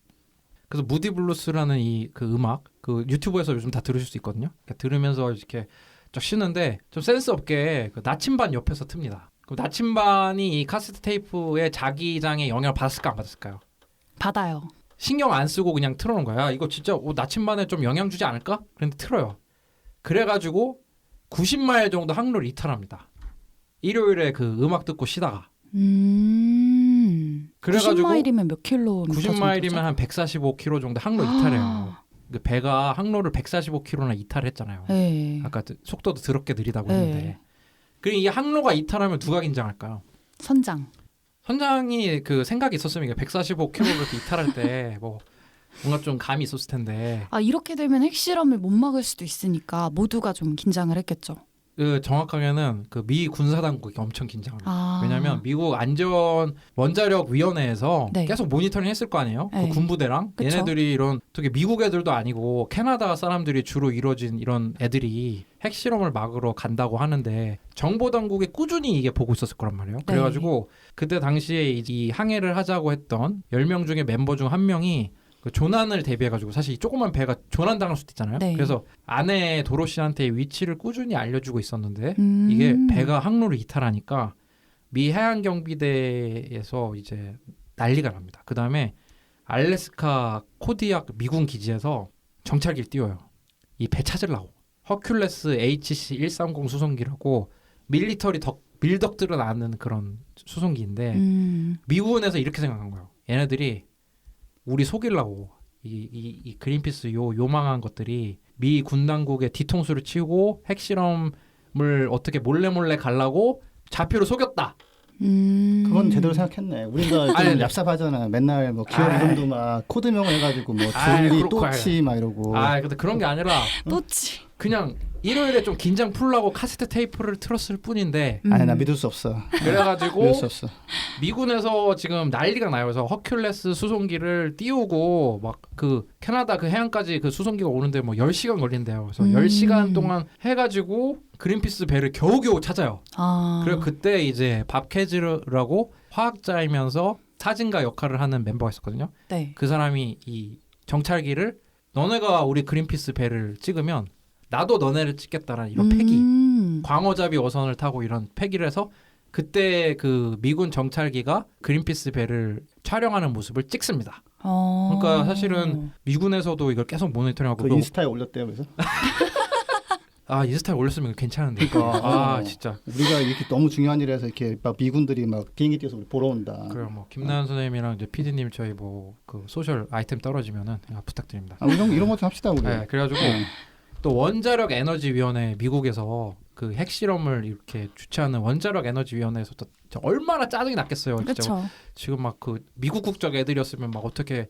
그래서 무디 블루스라는 이 그 음악 그 유튜브에서 요즘 다 들으실 수 있거든요. 그러니까 들으면서 이렇게 쫙 쉬는데 좀 센스 없게 그 나침반 옆에서 틉니다. 그 나침반이 이 카세트 테이프의 자기장에 영향을 받았을까 안 받았을까요? 받아요. 신경 안 쓰고 그냥 틀어놓은 거야. 이거 진짜 나침반에 좀 영향 주지 않을까? 그런데 틀어요. 그래가지고 90마일 정도 항로를 이탈합니다. 일요일에 그 음악 듣고 쉬다가. 그래가지고 90마일이면 몇 킬로? 90마일이면 한 145km 정도 항로 이탈해요. 그 배가 항로를 145km나 이탈했잖아요. 네. 아까 속도도 더럽게 느리다고 네. 했는데. 그리고 이 항로가 이탈하면 누가 긴장할까요? 선장. 선장이 그 생각이 있었으면 145km를 이렇게 이탈할 때 뭐 뭔가 좀 감이 있었을 텐데. 이렇게 되면 핵실험을 못 막을 수도 있으니까 모두가 좀 긴장을 했겠죠. 그 정확하게는 그 미 군사당국이 엄청 긴장을 해요. 왜냐하면 미국 안전 원자력 위원회에서 네. 계속 모니터링 했을 거 아니에요. 네. 그 군부대랑 그쵸. 얘네들이 이런 되게 미국 애들도 아니고 캐나다 사람들이 주로 이루어진 이런 애들이 핵실험을 막으러 간다고 하는데 정보 당국이 꾸준히 이게 보고 있었을 거란 말이에요. 네. 그래가지고 그때 당시에 이 항해를 하자고 했던 10명 중에 멤버 중 한 명이 그 조난을 대비해가지고 사실 이 조그만 배가 조난 당할 수도 있잖아요. 네. 그래서 아내 도로시한테 위치를 꾸준히 알려주고 있었는데 이게 배가 항로를 이탈하니까 미 해양경비대에서 이제 난리가 납니다. 그 다음에 알래스카 코디악 미군 기지에서 정찰기를 띄워요. 이 배 찾으려고. 허큘레스 HC-130 수송기라고 밀리터리 밀덕들은 아는 그런 수송기인데 미군에서 이렇게 생각한 거예요. 얘네들이 우리 속이려고 이 그린피스 요망한 것들이 미 군 당국의 뒤통수를 치고 핵실험을 어떻게 몰래 가려고 좌표를 속였다. 그건 제대로 생각했네. 우리가 좀 아니, 얍삽하잖아. 맨날 뭐 기업 이름도 막 코드명을 해가지고 뭐 줄리, 그렇고, 또치 막 이러고. 근데 그런 게 아니라 또치. 그냥 일요일에 좀 긴장 풀라고 카세트 테이프를 틀었을 뿐인데 아니 나 믿을 수 없어. 그래가지고 믿을 수 없어. 미군에서 지금 난리가 나요. 그래서 허큘레스 수송기를 띄우고 막 그 캐나다 그 해안까지 그 수송기가 오는데 뭐 10시간 걸린대요. 그래서 10시간 동안 해가지고 그린피스 배를 겨우겨우 찾아요. 그리고 그때 이제 밥 캐즈라고 화학자이면서 사진가 역할을 하는 멤버가 있었거든요. 네. 그 사람이 이 정찰기를 너네가 우리 그린피스 배를 찍으면 나도 너네를 찍겠다라는 이런 패기. 광어잡이 어선을 타고 이런 패기를 해서 그때 그 미군 정찰기가 그린피스 배를 촬영하는 모습을 찍습니다. 그러니까 사실은 미군에서도 이걸 계속 모니터링하고 그 인스타에 올렸대요. 그래서 인스타에 올렸으면 괜찮은데. 그러니까. 진짜. 우리가 이렇게 너무 중요한 일에서 이렇게 막 미군들이 막 비행기 뛰어서 우리 보러 온다. 그래요. 뭐 김나연 선생님이랑 이제 PD님 저희 뭐 그 소셜 아이템 떨어지면은 부탁드립니다. 이런 거 좀 합시다 우리. 네, 그래가지고 또 원자력 에너지 위원회 미국에서 그 핵실험을 이렇게 주최하는 원자력 에너지 위원회에서 또 얼마나 짜증이 났겠어요. 진짜 그렇죠. 지금 막 그 미국 국적 애들이었으면 막 어떻게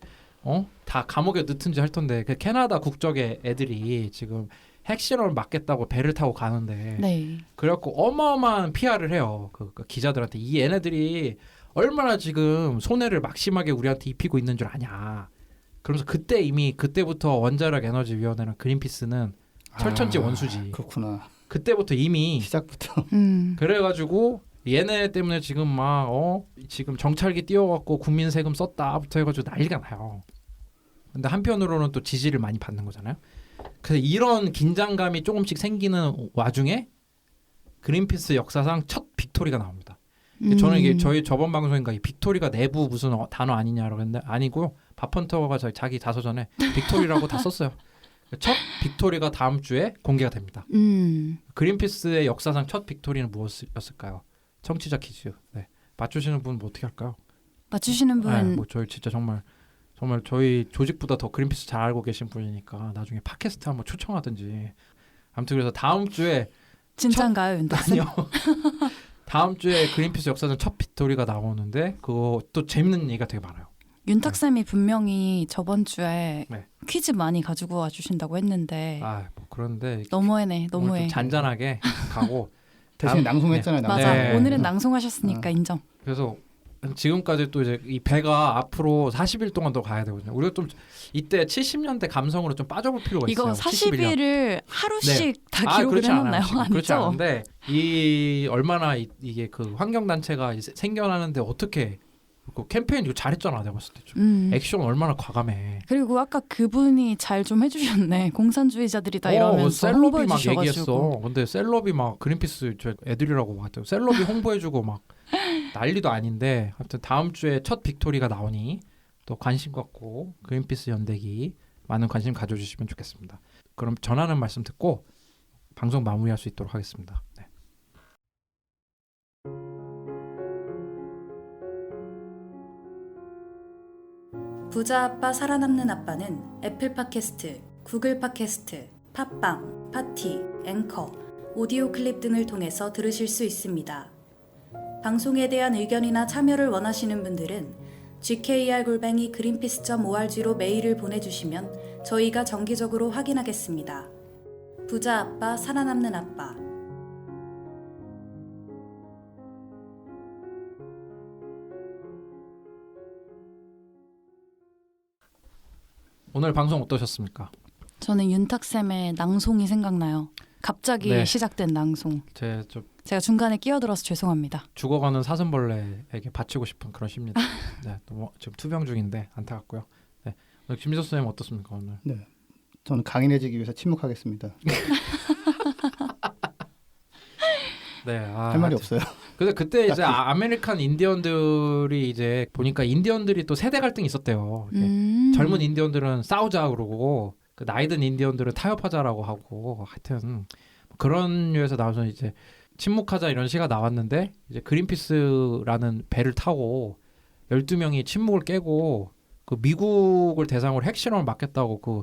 다 감옥에 넣든지 할 텐데 그 캐나다 국적의 애들이 지금 핵실험을 막겠다고 배를 타고 가는데 네. 그래갖고 어마어마한 PR을 해요. 그 기자들한테 이 얘네들이 얼마나 지금 손해를 막심하게 우리한테 입히고 있는 줄 아냐. 그러면서 그때부터 원자력 에너지 위원회는 그린피스는 철천지 원수지. 그렇구나. 그때부터 이미 시작부터. 그래가지고 얘네 때문에 지금 막 지금 정찰기 띄워갖고 국민 세금 썼다부터 해가지고 난리가 나요. 근데 한편으로는 또 지지를 많이 받는 거잖아요. 그래서 이런 긴장감이 조금씩 생기는 와중에 그린피스 역사상 첫 빅토리가 나옵니다. 저는 이게 저희 저번 방송인가 이 빅토리가 내부 무슨 단어 아니냐라고 했는데 아니고요. 밥헌터가 자기 자서전에 빅토리라고 다 썼어요. 첫 빅토리가 다음 주에 공개가 됩니다. 그린피스의 역사상 첫 빅토리는 무엇이었을까요? 청취자 퀴즈. 네. 맞추시는 분 뭐 어떻게 할까요? 맞추시는 분 네, 뭐 저희 진짜 정말 저희 조직보다 더 그린피스 잘 알고 계신 분이니까 나중에 팟캐스트 한번 초청하든지. 아무튼 그래서 다음 주에 진짠가요, 윤탁쌤? 아니요. 다음 주에 그린피스 역사상 첫 빅토리가 나오는데 그거 또 재밌는 얘기가 되게 많아요. 윤탁쌤이 분명히 저번 주에 네. 퀴즈 많이 가지고 와주신다고 했는데 뭐 그런데 너무해네, 오늘 좀 너무해. 잔잔하게 가고 대신 다음- 낭송했잖아요. 네. 맞아. 네. 오늘은 낭송하셨으니까 인정. 그래서 지금까지 또 이제 이 배가 앞으로 40일 동안 더 가야 되거든요. 우리가 좀 이때 70년대 감성으로 좀 빠져볼 필요가 이거 있어요. 71년. 40일을 하루씩 다 기록을 그렇지 해놓나요? 않아요. 지금. 그렇지 아니죠? 않은데 이 얼마나 이게 그 환경 단체가 생겨나는데 어떻게 그 캠페인 이거 잘했잖아 내가 봤을 때 좀. 액션 얼마나 과감해. 그리고 아까 그분이 잘 좀 해주셨네. 공산주의자들이다 이러면서 셀럽이 홍보해 막 주셔가지고. 얘기했어. 근데 셀럽이 막 그린피스 저 애들이라고 막 셀럽이 홍보해주고 막 난리도 아닌데 하여튼 다음 주에 첫 빅토리가 나오니 또 관심 갖고 그린피스 연대기 많은 관심 가져주시면 좋겠습니다. 그럼 전하는 말씀 듣고 방송 마무리할 수 있도록 하겠습니다. 네. 부자 아빠 살아남는 아빠는 애플 팟캐스트, 구글 팟캐스트, 팟빵, 파티, 앵커, 오디오 클립 등을 통해서 들으실 수 있습니다. 방송에 대한 의견이나 참여를 원하시는 분들은 gkr@greenpeace.org로 메일을 보내주시면 저희가 정기적으로 확인하겠습니다. 부자 아빠 살아남는 아빠. 오늘 방송 어떠셨습니까? 저는 윤탁쌤의 낭송이 생각나요. 갑자기 네. 시작된 낭송. 좀 제가 중간에 끼어들어서 죄송합니다. 죽어가는 사슴벌레에게 바치고 싶은 그런 시입니다. 네, 너무 지금 투병 중인데 안타깝고요. 네, 오늘 김미소 선생님 어떻습니까 오늘? 저는 강인해지기 위해서 침묵하겠습니다. 네, 할 말이 없어요. 근데 그때 이제 아메리칸 인디언들이 이제 보니까 인디언들이 또 세대 갈등이 있었대요. 이렇게 젊은 인디언들은 싸우자 그러고 그 나이든 인디언들은 타협하자라고 하고 하여튼 그런 류에서 나와서 이제 침묵하자 이런 시가 나왔는데 이제 그린피스라는 배를 타고 12명이 침묵을 깨고 그 미국을 대상으로 핵실험을 막겠다고 그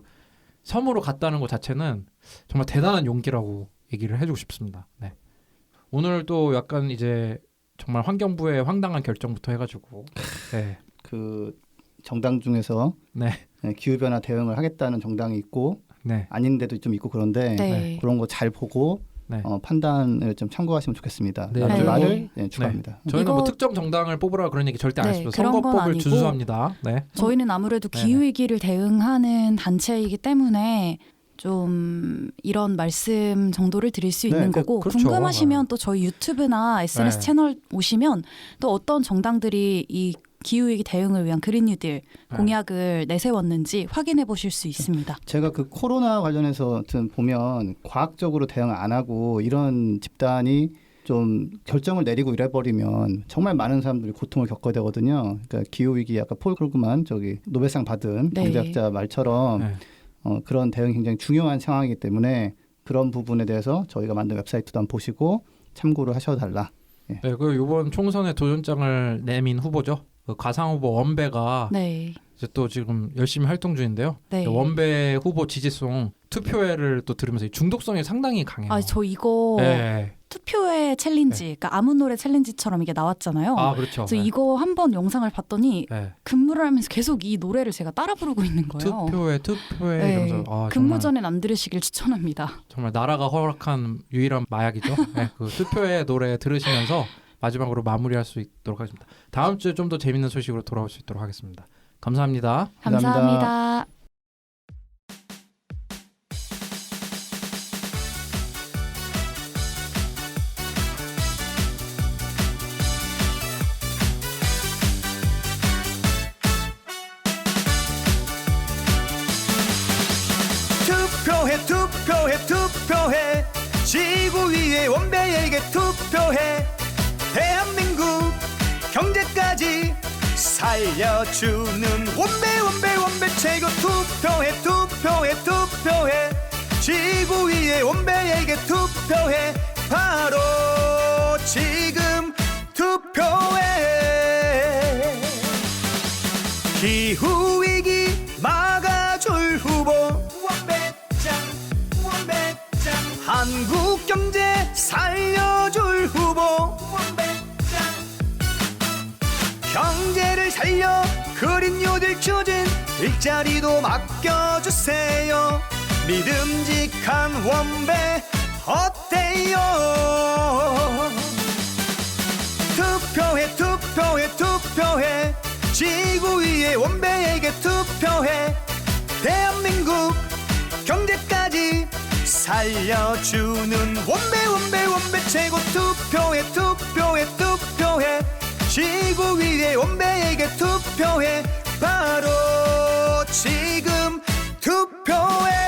섬으로 갔다는 것 자체는 정말 대단한 용기라고 얘기를 해주고 싶습니다. 네. 오늘 또 약간 이제 정말 환경부의 황당한 결정부터 해가지고 네. 그 정당 중에서 네. 기후 변화 대응을 하겠다는 정당이 있고 네. 아닌데도 좀 있고 그런데 네. 그런 거 잘 보고 네. 판단을 좀 참고하시면 좋겠습니다. 네. 라는 네. 말을 축하합니다. 저희는 이거- 뭐 특정 정당을 뽑으라 그런 얘기 절대 안 네, 했습니다. 그런 건 선거법을 아니고 준수합니다. 네. 저희는 아무래도 네네. 기후위기를 대응하는 단체이기 때문에 좀 이런 말씀 정도를 드릴 수 있는 거고 그렇죠. 궁금하시면 또 저희 유튜브나 SNS 네. 채널 오시면 또 어떤 정당들이 이 기후위기 대응을 위한 그린 뉴딜 공약을 내세웠는지 확인해 보실 수 있습니다. 제가 그 코로나 관련해서 보면 과학적으로 대응 안 하고 이런 집단이 좀 결정을 내리고 이래버리면 정말 많은 사람들이 고통을 겪어야 되거든요. 그러니까 기후위기 아까 폴 크루그만 노벨상 받은 네. 경제학자 말처럼 네. 그런 대응이 굉장히 중요한 상황이기 때문에 그런 부분에 대해서 저희가 만든 웹사이트도 한번 보시고 참고를 하셔도 달라. 네. 그 이번 총선에 도전장을 내민 후보죠. 그 가상 후보 원배가 네. 이제 또 지금 열심히 활동 중인데요. 네. 원배 후보 지지송 투표회를 또 들으면서 이 중독성이 상당히 강해요. 저 이거 네. 투표의 챌린지, 그러니까 아무 노래 챌린지처럼 이게 나왔잖아요. 그렇죠. 그래서 이거 한번 영상을 봤더니 네. 근무를 하면서 계속 이 노래를 제가 따라 부르고 있는 거예요. 투표회 네. 이러면서 근무 전엔 안 들으시길 추천합니다. 정말 나라가 허락한 유일한 마약이죠. 네, 그 투표회 노래 들으시면서 마지막으로 마무리할 수 있도록 하겠습니다. 다음 주에 좀 더 재밌는 소식으로 돌아올 수 있도록 하겠습니다. 감사합니다. 감사합니다. 원배에게 투표해. 대한민국 경제까지 살려주는 원배 최고. 투표해 투표해 투표해. 지구 위의 원배에게 투표해. 바로 지금 투표해. 기후위기 막아줄 후보 원배짱. 한국 경제 살려줄 후보 원배짱. 경제를 살려 그린 뉴딜 추진. 일자리도 맡겨주세요. 믿음직한 원배 어때요? 투표해 투표해 투표해. 지구 위의 원배에게 투표해. 대한민국 경제까지 살려주는 원배 최고. 투표해 투표해 투표해. 지구 위의 원배에게 투표해. 바로 지금 투표해.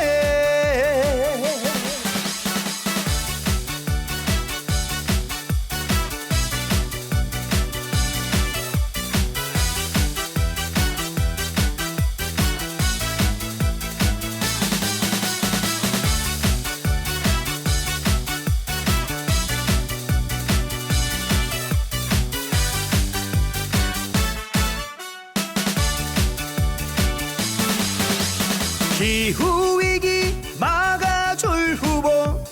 기후위기 막아줄 후보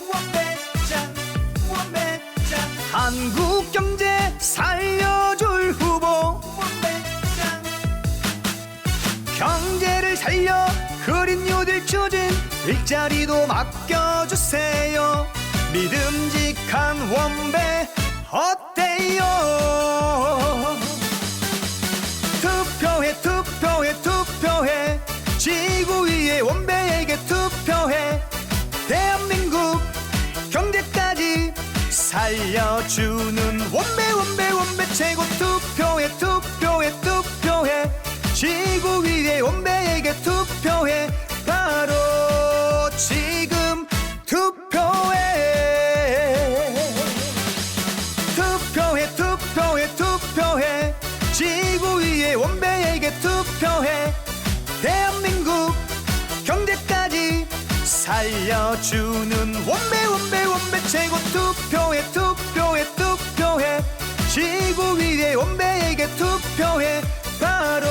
원배짱. 한국 경제 살려줄 후보 원배짱. 경제를 살려 그린 뉴딜 추진. 일자리도 맡겨주세요. 믿음직한 원배 어때요? 투표해 투표해 투표해. 지구 위의 원배에게 투표해. 대한민국 경제까지 살려주는 원배 최고. 투표해 투표해 투표해. 지구 위의 원배에게 투표해. 바로 지금 투표해. 투표해 투표해 투표해. 지구 위의 원배에게 투표해. 대한민국 경제까지 살려주는 원배 최고. 투표해 투표해 투표해. 지구 위의 원배에게 투표해. 바로